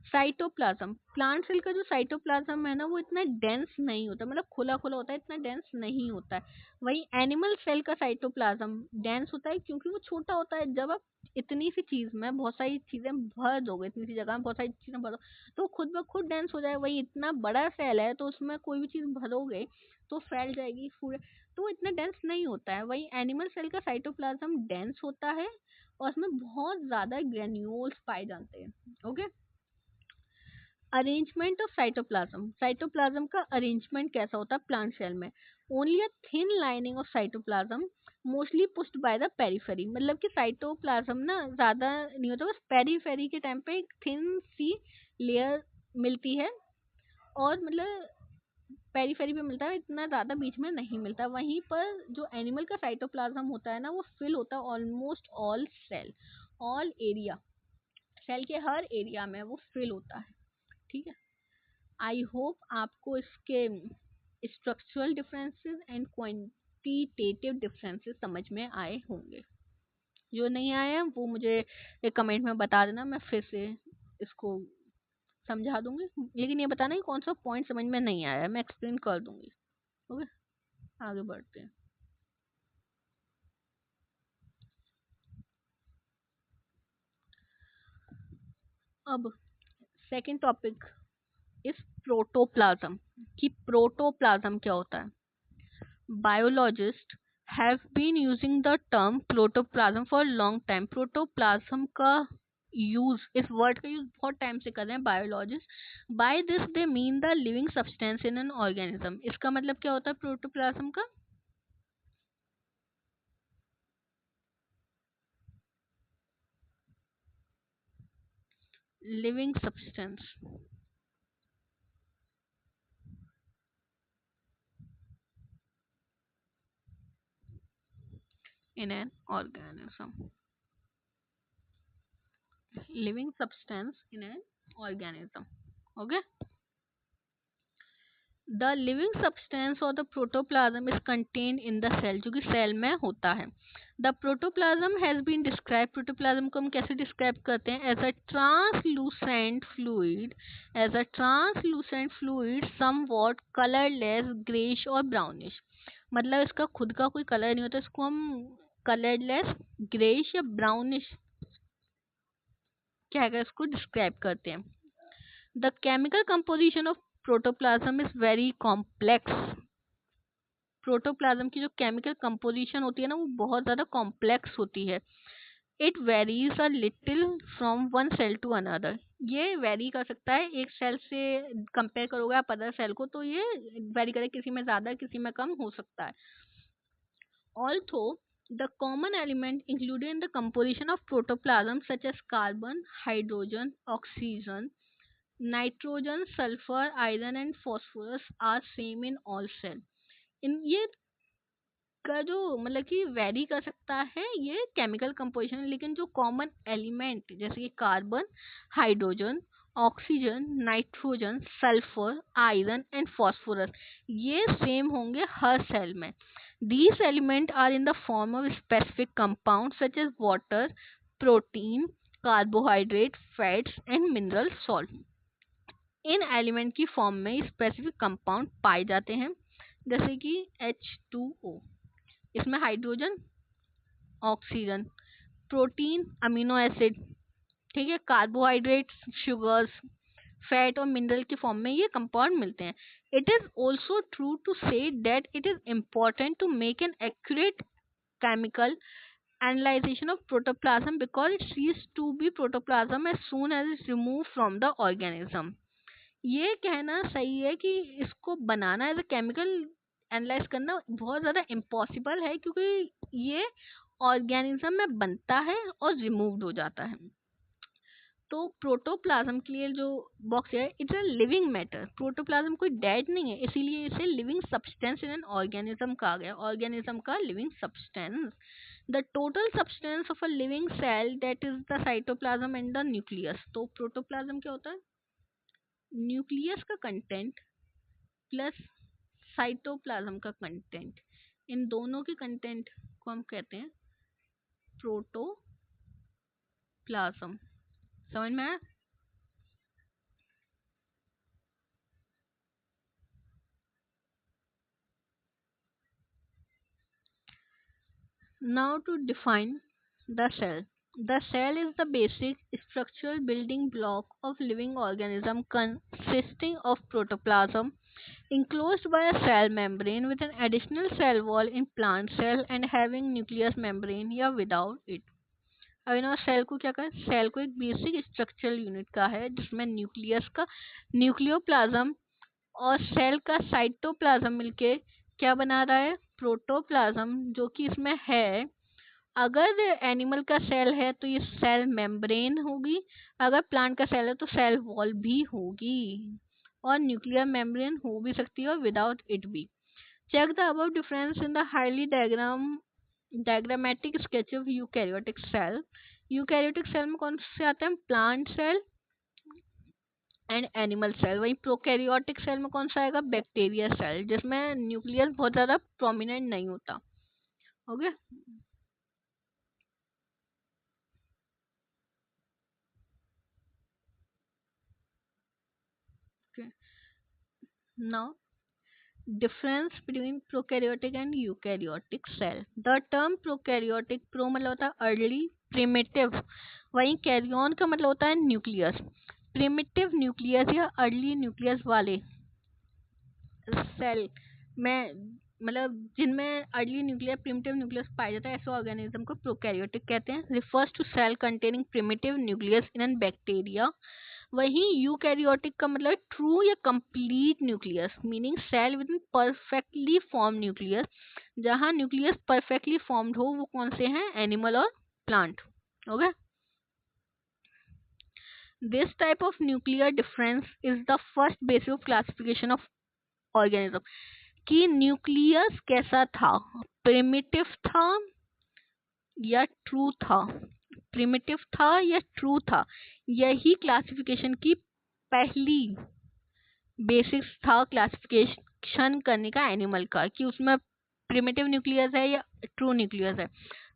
साइटोप्लाज्म, प्लांट सेल का जो साइटोप्लाज्म है ना, वो इतना डेंस नहीं होता, मतलब खुला खुला होता है, इतना डेंस नहीं होता है। वहीं एनिमल सेल का साइटोप्लाज्म डेंस होता है, क्योंकि वो छोटा होता है। जब आप इतनी सी चीज में बहुत सारी चीजें भर दोगे, इतनी सी जगह में बहुत सारी चीजें भर दो, तो खुद ब खुद डेंस हो जाए। वही इतना बड़ा सेल है, तो उसमें कोई भी चीज भरोगे तो फैल जाएगी पूरे, तो इतना डेंस नहीं होता है। वही एनिमल सेल का साइटोप्लाज्म डेंस होता है, और उसमें बहुत ज्यादा ग्रेन्यूल्स पाए जाते हैं। Okay. Arrangement of cytoplasm, cytoplasm का अरेंजमेंट कैसा होता है प्लांट सेल में। Only a thin lining of cytoplasm mostly pushed by the periphery, मतलब कि साइटोप्लाज्म ना ज्यादा नहीं होता, बस पेरिफेरी के टाइम पे एक थिन सी लेयर मिलती है, और मतलब पेरिफेरी पे मिलता है, इतना ज्यादा बीच में नहीं मिलता। वहीं पर जो एनिमल का साइटोप्लाज्म होता है ना, वो फिल होता है almost all cell, all area, cell के हर एरिया में वो फिल होता है। ठीक है। आई होप आपको इसके structural differences and quantitative differences समझ में आए होंगे। जो नहीं आए हैं वो मुझे एक कमेंट में बता देना, मैं फिर से इसको समझा दूंगी, लेकिन ये बताना कि कौन सा पॉइंट समझ में नहीं आया है, मैं एक्सप्लेन कर दूंगी। ओके, आगे बढ़ते हैं। अब सेकंड टॉपिक इस प्रोटोप्लाज्म, कि प्रोटोप्लाज्म क्या होता है। Biologists have been using the term protoplasm for a long time. Protoplasm का यूज, इस वर्ड का यूज बहुत टाइम से कर रहे हैं biologist. By this they mean the living substance in an organism. इसका मतलब क्या होता है प्रोटोप्लाज्म का, living substance in an organism, living substance in an organism. Okay. The living substance और the protoplasm is contain in the cell, जो कि सेल में होता है। The protoplasm has been describe, protoplasm को हम कैसे डिस्क्राइब करते हैं, as a translucent fluid, as a translucent fluid somewhat colourless greyish और ब्राउनिश, मतलब इसका खुद का कोई कलर नहीं होता, इसको हम कलरलेस ग्रेश या ब्राउनिश क्या है इसको डिस्क्राइब करते हैं। The chemical composition of protoplasm is very complex, protoplasm की जो केमिकल कंपोजिशन होती है ना, वो बहुत ज़्यादा कॉम्प्लेक्स होती है. It varies a little from one cell to another. ये वेरी कर सकता है, एक सेल से कंपेयर करोगे आप अदर सेल को तो ये वेरी करे, किसी में ज़्यादा किसी में कम हो सकता है. Although the common element included in the composition of protoplasm such as carbon, hydrogen, oxygen, nitrogen, sulfur, iron and phosphorus are same in all cell. इन ये का जो मतलब कि वेरी कर सकता है ये केमिकल कंपोजिशन, लेकिन जो कॉमन एलिमेंट जैसे कि carbon, hydrogen, oxygen, nitrogen, sulphur, iron and phosphorus ये सेम होंगे हर सेल में. These elements are in the form of specific compounds such as water, protein, carbohydrate, fats and mineral salt. इन एलिमेंट की फॉर्म में स्पेसिफिक कंपाउंड पाए जाते हैं जैसे कि H2O. इसमें hydrogen, oxygen, protein, amino acid, ठीक है, कार्बोहाइड्रेट, शुगर्स, फैट और मिनरल की फॉर्म में ये कंपाउंड मिलते हैं. It is also true to say that it is important to make an accurate chemical analyzation of protoplasm because it ceases to be protoplasm as soon as it's removed from the organism. ये कहना सही है कि इसको बनाना एज अ केमिकल एनालाइज करना बहुत ज़्यादा इम्पॉसिबल है क्योंकि ये ऑर्गेनिज्म में बनता है और रिमूव्ड हो जाता है. तो प्रोटोप्लाज्म के लिए जो बॉक्स है it's a living matter. Protoplasm कोई डेड नहीं है, इसीलिए इसे living substance in an organism कहा गया. ऑर्गेनिज्म का living substance. The total substance of a living cell that is the cytoplasm and the nucleus. तो प्रोटोप्लाज्म क्या होता है? न्यूक्लियस का कंटेंट प्लस साइटोप्लाज्म का कंटेंट, इन दोनों के कंटेंट को हम कहते हैं प्रोटोप्लाज्म. समझ में आया? Now to define the cell. The cell is the basic structural building block of living organism consisting of protoplasm enclosed by a cell membrane with an additional cell wall in plant cell and having nucleus membrane या without it. अब ना सेल को क्या करें? सेल को एक बेसिक स्ट्रक्चरल यूनिट का है जिसमें न्यूक्लियस का न्यूक्लियोप्लाज्म और सेल का साइटोप्लाज्म मिलके क्या बना रहा है? प्रोटोप्लाज्म, जो कि इसमें है. अगर एनिमल का सेल है तो ये सेल मेम्ब्रेन होगी, अगर प्लांट का सेल है तो सेल वॉल भी होगी और न्यूक्लियर मेम्ब्रेन हो भी सकती है और विदाउट इट भी. Check the above difference in the highly diagrammatic sketch of eukaryotic cell. Eukaryotic cell में कौन से आते हैं? Plant cell and animal cell. वहीं प्रोकैरियोटिक सेल में कौन सा आएगा? बैक्टीरिया सेल, जिसमें न्यूक्लियस बहुत ज़्यादा प्रोमिनेंट नहीं होता. Okay. Now, difference between prokaryotic and eukaryotic cell. The term prokaryotic, pro मतलब होता है early, primitive, वहीं carrion का मतलब होता है nucleus. primitive nucleus या early nucleus वाले सेल में मतलब जिनमें अर्ली न्यूक्लियर प्रिमिटिव न्यूक्लियस पाया जाता है ऐसे ऑर्गेनिज्म को प्रोकैरियोटिक कहते हैं. Refers to cell containing primitive nucleus in an bacteria. वहीं यूकैरियोटिक का मतलब ट्रू या complete nucleus, meaning cell with perfectly form nucleus. जहां न्यूक्लियस परफेक्टली फॉर्म्ड हो वो कौन से हैं? एनिमल और plant. Okay. This type of nuclear difference is the first basis of classification of organism. कि न्यूक्लियस कैसा था? प्रिमिटिव था या ट्रू था? प्रिमिटिव था या ट्रू था? यही क्लासिफिकेशन की पहली बेसिक्स था क्लासिफिकेशन करने का एनिमल का, कि उसमें प्रिमिटिव न्यूक्लियस है या ट्रू न्यूक्लियस है.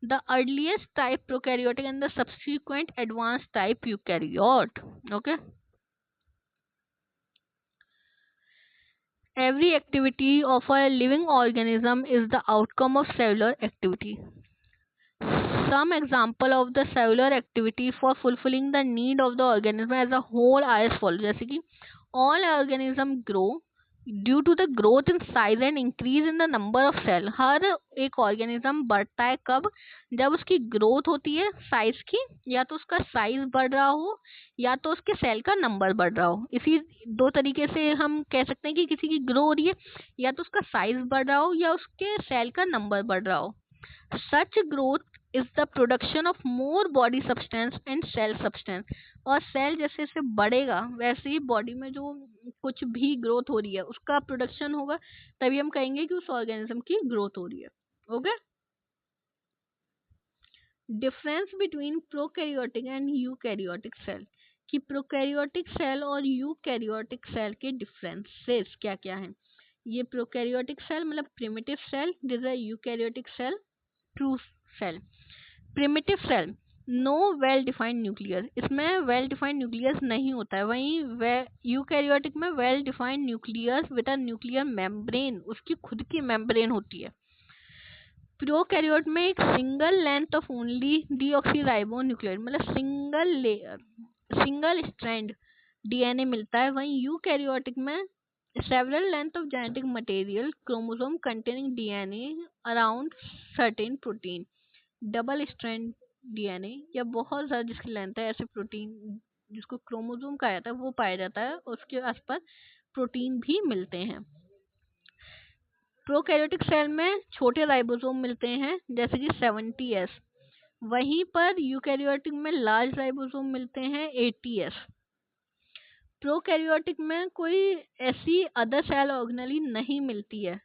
The earliest type prokaryotic and the subsequent advance type eukaryote. Okay. Every activity of a living organism is the outcome of cellular activity. Some example of the cellular activity for fulfilling the need of the organism as a whole are as follows. जैसे कि all organism grow due to the growth in size and increase in the number of cell. हर एक ऑर्गेनिज्म बढ़ता है कब? जब उसकी ग्रोथ होती है साइज की, या तो उसका साइज बढ़ रहा हो या तो उसके सेल का नंबर बढ़ रहा हो। इसी दो तरीके से हम कह सकते हैं कि किसी की ग्रो हो रही है, या तो उसका साइज बढ़ रहा हो या उसके सेल का नंबर बढ़ रहा हो। Such growth is the production of more body substance and cell substance. और सेल जैसे जैसे बढ़ेगा वैसे ही बॉडी में जो कुछ भी ग्रोथ हो रही है उसका प्रोडक्शन होगा, तभी हम कहेंगे कि उस ऑर्गेनिज्म की ग्रोथ हो रही है। Okay. Difference between prokaryotic and eukaryotic cell, कि प्रोकैरियोटिक सेल और यूकैरियोटिक सेल के डिफरेंसेस क्या क्या हैं। ये प्रोकैरियोटिक सेल मतलब primitive cell, this is eukaryotic cell true cell. Primitive cell no well defined nucleus, इसमें वेल डिफाइंड न्यूक्लियस नहीं होता है। वहीं यूकैरियोटिक में well defined nucleus with a nuclear membrane, उसकी खुद की मेम्ब्रेन होती है। प्रोकैरियोट में एक single length of only deoxyribo nucleotide मतलब single layer, single strand DNA मिलता है। वहीं यूकैरियोटिक में several length of genetic material chromosome containing DNA around certain protein, double strand DNA या बहुत ज़्यादा जिसकी लेंथ है ऐसे प्रोटीन जिसको क्रोमोसोम कहा जाता है वो पाया जाता है, उसके आसपास प्रोटीन भी मिलते हैं। प्रोकैरियोटिक सेल में छोटे राइबोसोम मिलते हैं जैसे कि 70S, वहीं पर यूकैरियोटिक में लार्ज राइबोसोम मिलते हैं 80S। प्रोकैरियोटिक में कोई ऐसी अदर सेल ऑर्गेनेली नहीं मिलती है।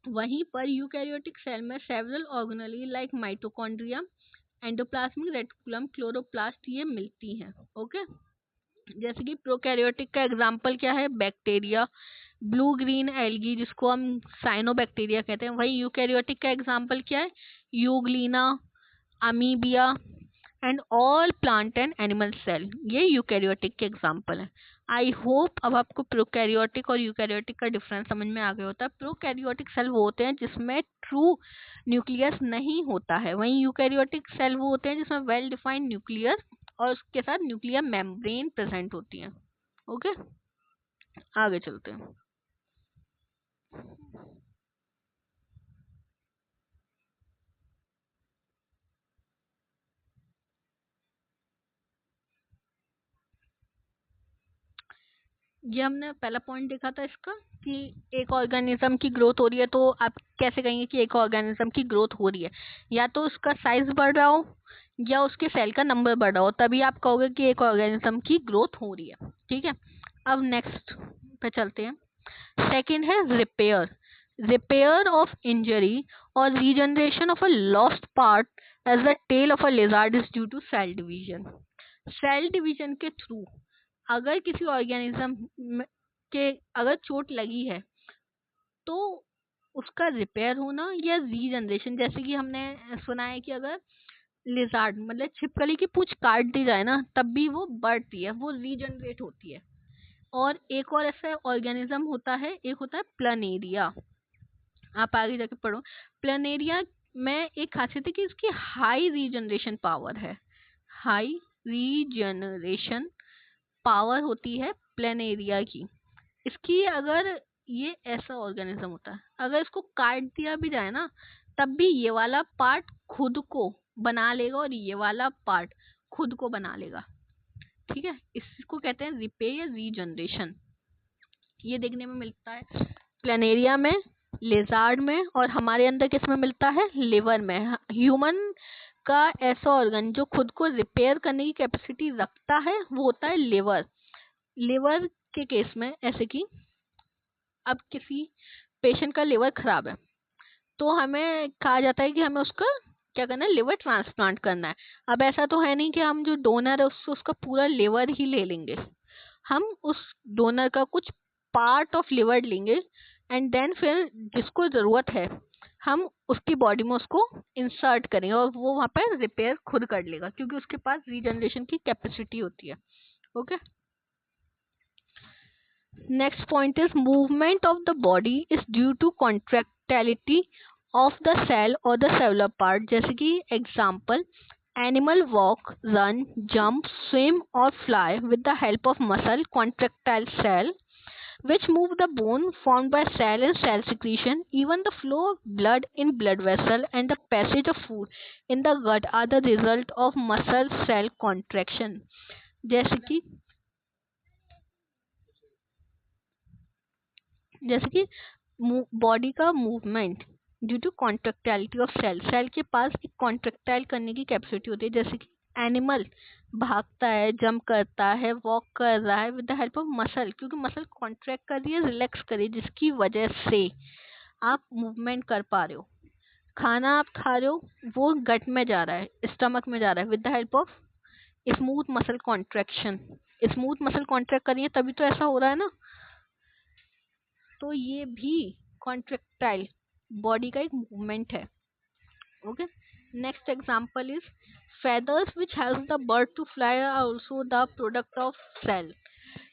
वहीं पर यूकैरियोटिक सेल में several organelle like mitochondria, endoplasmic reticulum, chloroplast ये मिलती हैं। ओके। जैसे कि प्रोकैरियोटिक का एग्जांपल क्या है? बैक्टीरिया, ब्लू ग्रीन एल्गी जिसको हम साइनोबैक्टीरिया कहते हैं। वही यूकैरियोटिक का एग्जांपल क्या है? Euglena, amoeba and all plant and animal cell, ये यूकैरियोटिक के एग्जांपल हैं। आई होप अब आपको प्रोकैरियोटिक और यूकैरियोटिक का डिफरेंस समझ में आ गया होता है। प्रोकैरियोटिक सेल वो होते हैं जिसमें ट्रू न्यूक्लियस नहीं होता है, वहीं यूकैरियोटिक सेल वो होते हैं जिसमें वेल डिफाइंड न्यूक्लियस और उसके साथ न्यूक्लियर मेम्ब्रेन प्रेजेंट होती है। ओके, आगे चलते हैं। ये हमने पहला पॉइंट देखा था इसका कि एक ऑर्गेनिज्म की ग्रोथ हो रही है, तो आप कैसे कहेंगे कि एक ऑर्गेनिज्म की ग्रोथ हो रही है? या तो उसका साइज बढ़ रहा हो या उसके सेल का नंबर बढ़ रहा हो, तभी आप कहोगे कि एक ऑर्गेनिज्म की ग्रोथ हो रही है। ठीक है, अब नेक्स्ट पे चलते हैं। सेकंड है रिपेयर, रिपेयर ऑफ इंजरी और regeneration of a lost part as the tail of a lizard is due to cell division. Cell division के थ्रू अगर किसी ऑर्गेनिज्म के अगर चोट लगी है तो उसका रिपेयर होना या रीजनरेशन, जैसे कि हमने सुना है कि अगर लिजार्ड मतलब छिपकली की पूंछ काट दी जाए ना तब भी वो बढ़ती है, वो रीजनरेट होती है। और एक और ऐसा ऑर्गेनिज्म होता है, एक होता है प्लानेरिया, आप आगे जाके पढ़ो। प्लानेरिया में एक खासियत है कि इसकी हाई रीजनरेशन पावर है, हाई रीजनरेशन पावर होती है प्लानेरिया की। इसकी अगर ये ऐसा ऑर्गेनिज्म होता है अगर इसको काट दिया भी जाए ना तब भी ये वाला पार्ट खुद को बना लेगा और ये वाला पार्ट खुद को बना लेगा। ठीक है, इसको कहते हैं रिपेयर रीजनरेशन। ये देखने में मिलता है प्लानेरिया में, लेजार्ड में, और हमारे अंदर किस में मिलता है? लिवर में। ह्यूमन का ऐसा ऑर्गन जो खुद को रिपेयर करने की कैपेसिटी रखता है वो होता है लिवर। लिवर के केस में ऐसे कि अब किसी पेशेंट का लिवर खराब है तो हमें कहा जाता है कि हमें उसका क्या करना है? लिवर ट्रांसप्लांट करना है। अब ऐसा तो है नहीं कि हम जो डोनर है उससे उसका पूरा लिवर ही ले लेंगे, हम उस डोनर का कुछ पार्ट ऑफ लिवर लेंगे एंड देन फिर जिसको ज़रूरत है हम उसकी बॉडी में उसको इंसर्ट करेंगे और वो वहाँ पर रिपेयर खुद कर लेगा क्योंकि उसके पास रीजनरेशन की कैपेसिटी होती है। Okay, next point is movement of the body is due to contractility of the cell or the cellular part। जैसे कि example Animal walk, run, jump, swim or fly with the help of muscle contractile cell which move the bone formed by cell and cell secretion. Even the flow of blood in blood vessel and the passage of food in the gut are the result of muscle cell contraction. जैसे कि जैसे कि बॉडी का movement due to contractility of cell, cell के पास एक कॉन्ट्रेक्टाइल करने की कैपेसिटी होती है। जैसे कि एनिमल भागता है, जंप करता है, वॉक कर रहा है with the help of muscle, क्योंकि मसल कॉन्ट्रैक्ट कर रही है, रिलैक्स कर रही है, जिसकी वजह से आप मूवमेंट कर पा रहे हो। खाना आप खा रहे हो, वो गट में जा रहा है, स्टमक में जा रहा है with the help of smooth muscle contraction. Smooth muscle contract करिए तभी तो ऐसा हो रहा है ना। तो ये भी कॉन्ट्रेक्टाइल बॉडी का एक मूवमेंट है। Okay, next example is feathers which helps the bird to fly are also the product of cell।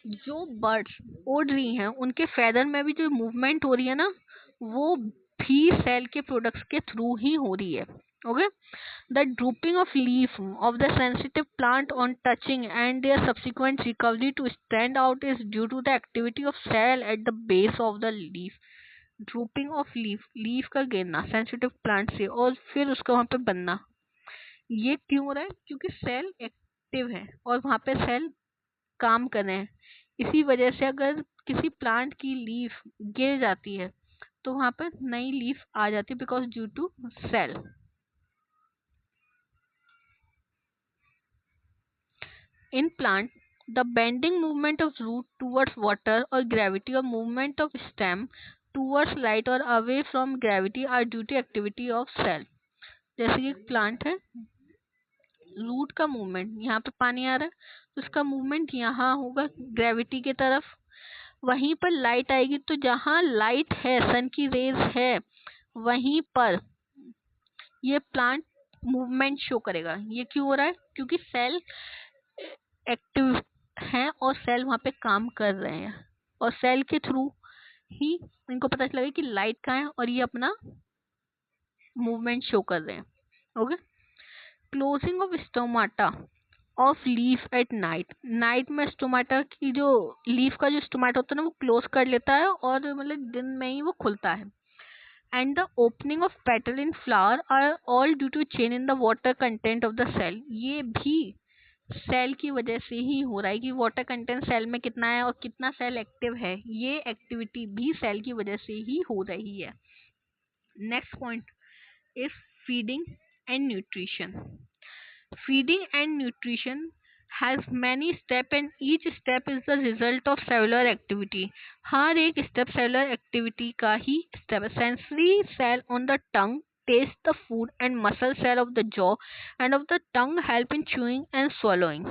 जो बर्ड्स उड़ रही हैं उनके फेदर में भी जो मूवमेंट हो रही है ना, वो भी सेल के प्रोडक्ट्स के थ्रू ही हो रही है। Okay, the drooping of leaf of the sensitive plant on touching and their subsequent recovery to stand out is due to the activity of cell at the base of the leaf। Drooping of leaf, leaf का गिरना सेंसिटिव प्लांट से और फिर उसका वहां पे बनना, ये क्यों हो रहा है? क्योंकि सेल एक्टिव है और वहां पे सेल काम कर रहे हैं। इसी वजह से अगर किसी प्लांट की लीफ गिर जाती है तो वहां पर नई लीफ आ जाती है because due to cell. In plant, the bending movement of root towards water or gravity or movement of stem towards light or away from gravity are due to activity of cell। जैसे कि एक प्लांट है, रूट का मूवमेंट, यहाँ पे पानी आ रहा है तो उसका मूवमेंट यहाँ होगा ग्रेविटी की तरफ, वहीं पर लाइट आएगी तो जहाँ लाइट है, सन की रेज है, वहीं पर ये प्लांट मूवमेंट शो करेगा। ये क्यों हो रहा है? क्योंकि सेल एक्टिव हैं और सेल वहाँ पे काम कर रहे हैं और सेल के थ्रू ही इनको पता चलेगा कि लाइट कहाँ है और ये अपना मूवमेंट शो कर रहे हैं। Okay, closing of stomata of leaf at night, night में स्टोमाटा की जो लीफ का जो स्टोमाटा होता है ना, वो क्लोज कर लेता है और मतलब दिन में ही वो खुलता है। And the opening of petal in flower are all due to change in the water content of the cell. ये भी सेल की वजह से ही हो रहा है कि वाटर कंटेंट सेल में कितना है और कितना सेल एक्टिव है, ये एक्टिविटी भी सेल की वजह से ही हो रही है। Next point is feeding and nutrition. Feeding and nutrition has many steps and each step is the result of cellular activity। हर एक step cellular activity का ही step है। Sensory cell on the tongue taste the food and muscle cell of the jaw and of the tongue help in chewing and swallowing।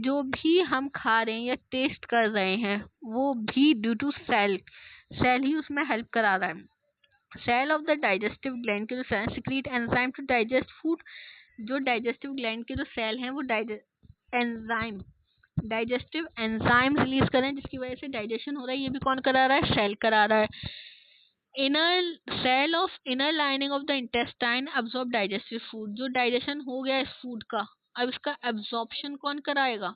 जो भी हम खा रहे हैं या टेस्ट कर रहे हैं वो भी ड्यू टू सेल, सेल ही उसमें हेल्प करा रहा है। Cell of the digestive gland के जो cell secrete enzyme to digest food, जो डाइजेस्टिव ग्लैंड के जो सेल हैं वो एंजाइम डाइजेस्टिव एंजाइम रिलीज करें जिसकी वजह से डाइजेशन हो रहा है। ये भी कौन करा रहा है? सेल करा रहा है। Inner cell of inner lining of the intestine absorb digestive food, जो डाइजेशन हो गया इस फूड का, अब इसका एब्जॉर्प्शन कौन कराएगा?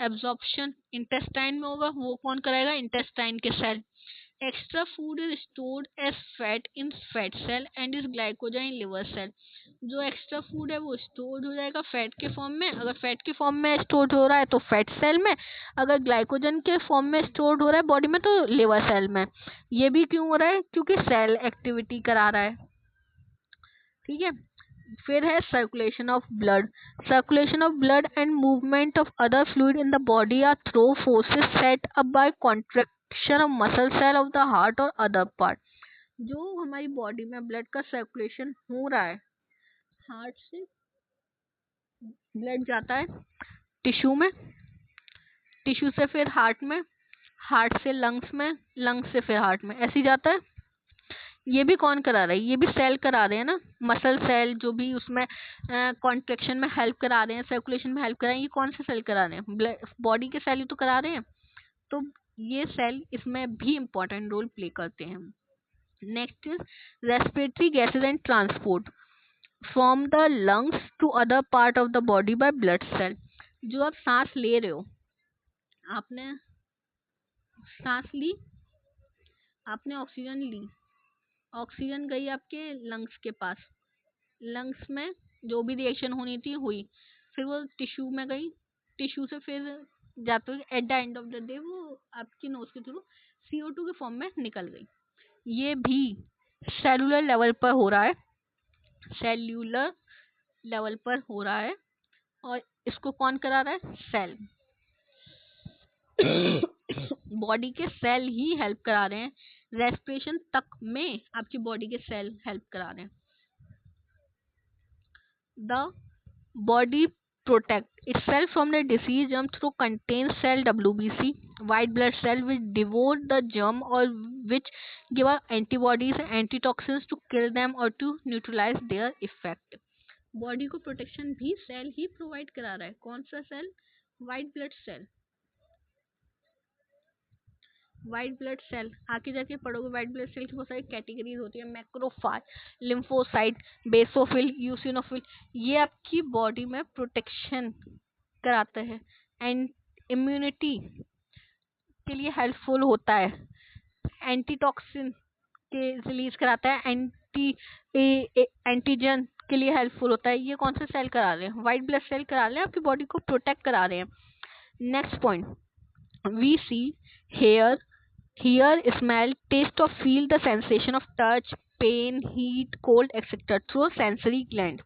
एब्जॉर्प्शन इंटेस्टाइन में होगा, वो कौन कराएगा? इंटेस्टाइन के cell. Extra food is stored as fat in fat cell and is glycogen in liver cell. जो एक्स्ट्रा फूड है वो स्टोर्ड हो जाएगा फैट के फॉर्म में, अगर फैट के फॉर्म में स्टोर्ड हो रहा है तो फैट सेल में, अगर ग्लाइकोजन के फॉर्म में स्टोर्ड हो रहा है बॉडी में तो लिवर सेल में। ये भी क्यों हो रहा है? क्योंकि सेल एक्टिविटी करा रहा है। ठीक है, फिर है circulation of blood. Circulation of blood and movement of other fluid in the body are through forces set up by contraction of muscle cell of the heart और अदर पार्ट। जो हमारी बॉडी में ब्लड का सर्कुलेशन हो रहा है, हार्ट से ब्लड जाता है टिश्यू में, टिश्यू से फिर हार्ट में, हार्ट से लंग्स में, लंग्स से फिर हार्ट में, ऐसे ही जाता है। ये भी कौन करा रहा है? ये भी सेल करा रहे हैं ना, मसल सेल जो भी उसमें कॉन्ट्रेक्शन में हेल्प करा रहे हैं, सर्कुलेशन में हेल्प करा रहे हैं, ये कौन से सेल करा रहे हैं? बॉडी के सेल ही तो करा रहे हैं। तो ये सेल इसमें भी इम्पोर्टेंट रोल प्ले करते हैं। Next is respiratory gases and transport. From the lungs to other part of the body by blood cell. जो आप सांस ले रहे हो, आपने सांस ली, आपने ऑक्सीजन ली, ऑक्सीजन गई आपके लंग्स के पास, लंग्स में जो भी रिएक्शन होनी थी हुई, फिर वो टिश्यू में गई, टिश्यू से फिर जाते हुए at the end of the day वो आपकी नोज के थ्रू CO2 के फॉर्म में निकल गई। ये भी सेलुलर लेवल पर हो रहा है, सेल्यूलर लेवल पर हो रहा है, और इसको कौन करा रहा है? सेल। बॉडी के सेल ही हेल्प करा रहे हैं, रेस्पिरेशन तक में आपकी बॉडी के सेल हेल्प करा रहे हैं। The body protect itself from the disease germ through contained cell WBC, white blood cell which devour the germ or which give out antibodies and antitoxins to kill them or to neutralize their effect। Body को प्रोटेक्शन भी सेल ही प्रोवाइड करा रहा है। कौन सा cell? White blood cell. White blood cell आगे जाके पढ़ोगे, व्हाइट ब्लड सेल की बहुत सारी कैटेगरीज होती है, मैक्रोफाज, लिम्फोसाइट, बेसोफिल, यूसिनोफिल। ये आपकी बॉडी में प्रोटेक्शन कराता है एंड इम्यूनिटी के लिए हेल्पफुल होता है, एंटीटॉक्सिन के रिलीज कराता है, एंटीजन के लिए हेल्पफुल होता है। ये कौन से सेल करा रहे हैं? व्हाइट ब्लड सेल करा रहे हैं, आपकी बॉडी को प्रोटेक्ट करा रहे हैं। Next point, we see hear, hear, smell, taste or feel the sensation of touch, pain, heat, cold, etc. through sensory gland।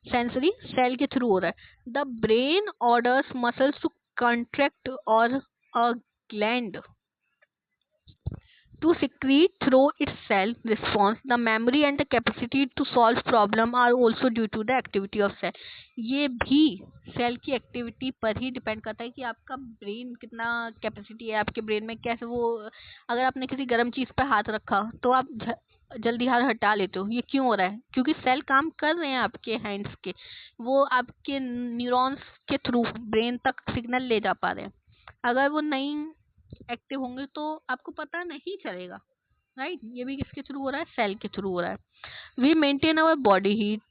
sensory cell के through हो रहा है। The brain orders muscles to contract or a gland to secrete through its cell response। The memory and the capacity to solve problem are also due to the activity of cell। ये भी सेल की एक्टिविटी पर ही डिपेंड करता है कि आपका ब्रेन कितना कैपेसिटी है, आपके ब्रेन में कैसे वो, अगर आपने किसी गर्म चीज पर हाथ रखा तो आप जल्दी हाथ हटा लेते हो। ये क्यों हो रहा है? क्योंकि सेल काम कर रहे हैं आपके हैंड्स के, वो आपके न्यूरॉन्स के थ्रू ब्रेन तक सिग्नल ले जा पा रहे हैं। अगर वो नहीं एक्टिव होंगे तो आपको पता नहीं चलेगा, राइट। ये भी किसके थ्रू हो रहा है? सेल के थ्रू हो रहा है। We maintain our body heat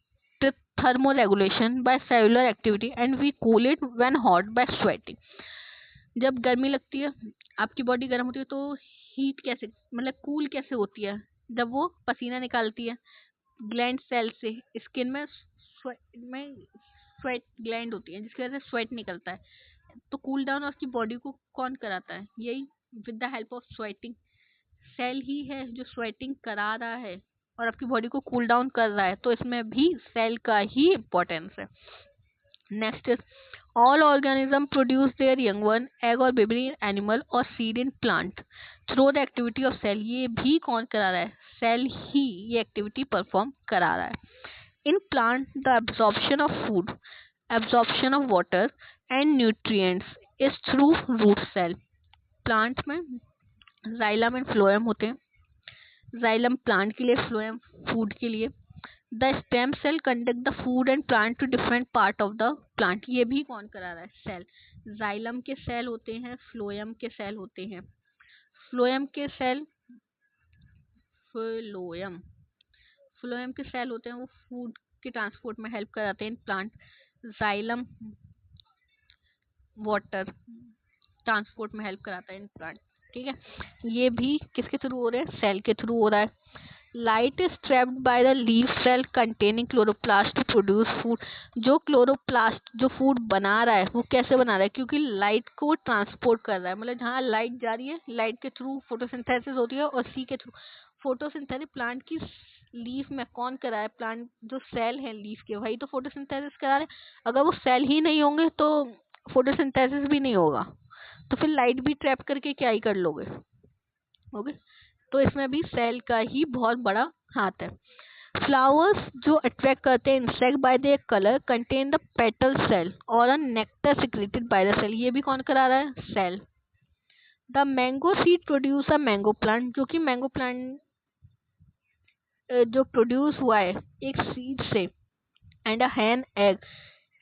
thermoregulation by cellular activity and we cool it when hot by sweating। जब गर्मी लगती है, आपकी बॉडी गर्म होती है, तो हीट कैसे, मतलब कूल कैसे होती है? जब वो पसीना निकालती है ग्लैंड सेल से, स्किन में स्वेट ग्लैंड होती है जिसकी वजह से स्वेट निकलता है, तो कूल डाउन आपकी बॉडी को कौन कराता है? यही with the help of sweating. Cell ही है जो स्वेटिंग करा रहा है और आपकी बॉडी को कूल डाउन कर रहा है, तो इसमें भी सेल का ही इंपॉर्टेंस है। Next is all organism produce their young one, egg और बेबी इन एनिमल और seed in plant through the activity of cell. ये भी कौन करा रहा है? सेल ही ये एक्टिविटी परफॉर्म करा रहा है। In plant the absorption of food, absorption of water and nutrients is through root cell. Plant में जाइलम एंड फ्लोएम होते हैं, जाइलम प्लांट के लिए, फ्लोएम फूड के लिए। The stem cell conduct the food and plant to different part of the plant. ये भी कौन करा रहा है? सेल। जाइलम के सेल होते हैं, फ्लोएम के सेल होते हैं। फ्लोएम के सेल, फ्लोएम फ्लोएम के सेल होते हैं, वो फूड के ट्रांसपोर्ट में हेल्प कराते हैं प्लांट। जाइलम वाटर ट्रांसपोर्ट में हेल्प कराता है इन प्लांट, ठीक है। ये भी किसके थ्रू हो रहे हैं? सेल के थ्रू हो रहा है। Light is trapped by the leaf cell containing chloroplast to produce food. जो क्लोरोप्लास्ट जो फूड बना रहा है वो कैसे बना रहा है? क्योंकि लाइट को ट्रांसपोर्ट कर रहा है, मतलब जहाँ लाइट जा रही है, लाइट के थ्रू फोटोसिंथेसिस होती है, और सी के थ्रू फोटोसिंथेसिस प्लांट की लीफ में कौन करा है? प्लांट जो सेल है लीफ के, वही तो फोटोसिंथेसिस करा रहे हैं। अगर वो सेल ही नहीं होंगे तो फोटोसिंथेसिस भी नहीं होगा, तो फिर लाइट भी ट्रैप करके क्या ही कर लोगे? ओके, तो इसमें भी सेल का ही बहुत बड़ा हाथ है। फ्लावर्स जो अट्रैक्ट करते हैं insect by their colour contain the petal cell और a nectar secreted by the cell. ये भी कौन करा रहा है? Cell. The mango seed produce a mango plant, जो कि मैंगो प्लांट जो प्रोड्यूस हुआ है एक सीड से, एंड अ हैन एग,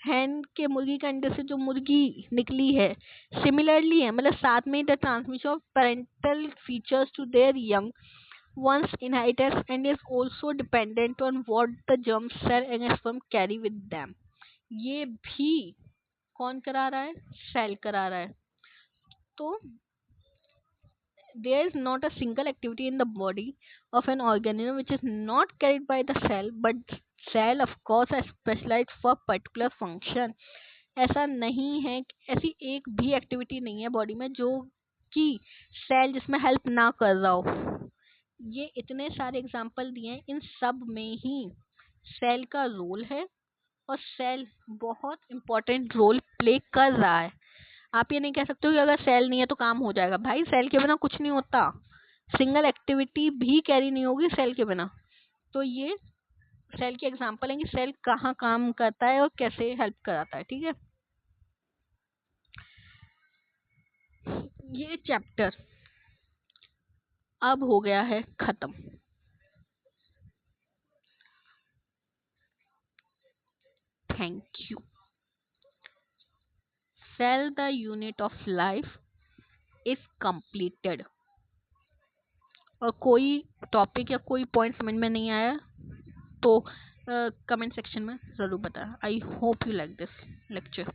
हैन के मुर्गी के अंडे से जो मुर्गी निकली है, सिमिलरली है, मतलब साथ में the transmission of parental features to their young one's inheritance and is also dependent on what the germ cell and sperm carry with them. ये भी कौन करा रहा है? सेल करा रहा है. तो there is not a single activity in the body of an organism which is not carried by the cell, but cell of course are specialized for particular function. ऐसा नहीं है ऐसी एक भी एक्टिविटी नहीं है बॉडी में जो कि सेल जिसमें हेल्प ना कर रहा हो. ये इतने सारे एग्जांपल दिए हैं, इन सब में ही सेल का रोल है और सेल बहुत इंपॉर्टेंट रोल प्ले कर रहा है. आप ये नहीं कह सकते हो कि अगर सेल नहीं है तो काम हो जाएगा. भाई सेल के बिना कुछ नहीं होता. सिंगल एक्टिविटी भी कैरी नहीं होगी सेल के बिना. तो ये सेल के एग्जांपल है कि सेल कहाँ काम करता है और कैसे हेल्प कराता है. ठीक है, ये चैप्टर अब हो गया है खत्म. Thank you. Cell the unit of life is completed. और कोई टॉपिक या कोई पॉइंट समझ में नहीं आया तो कमेंट सेक्शन में ज़रूर बताएं. I hope you like this lecture.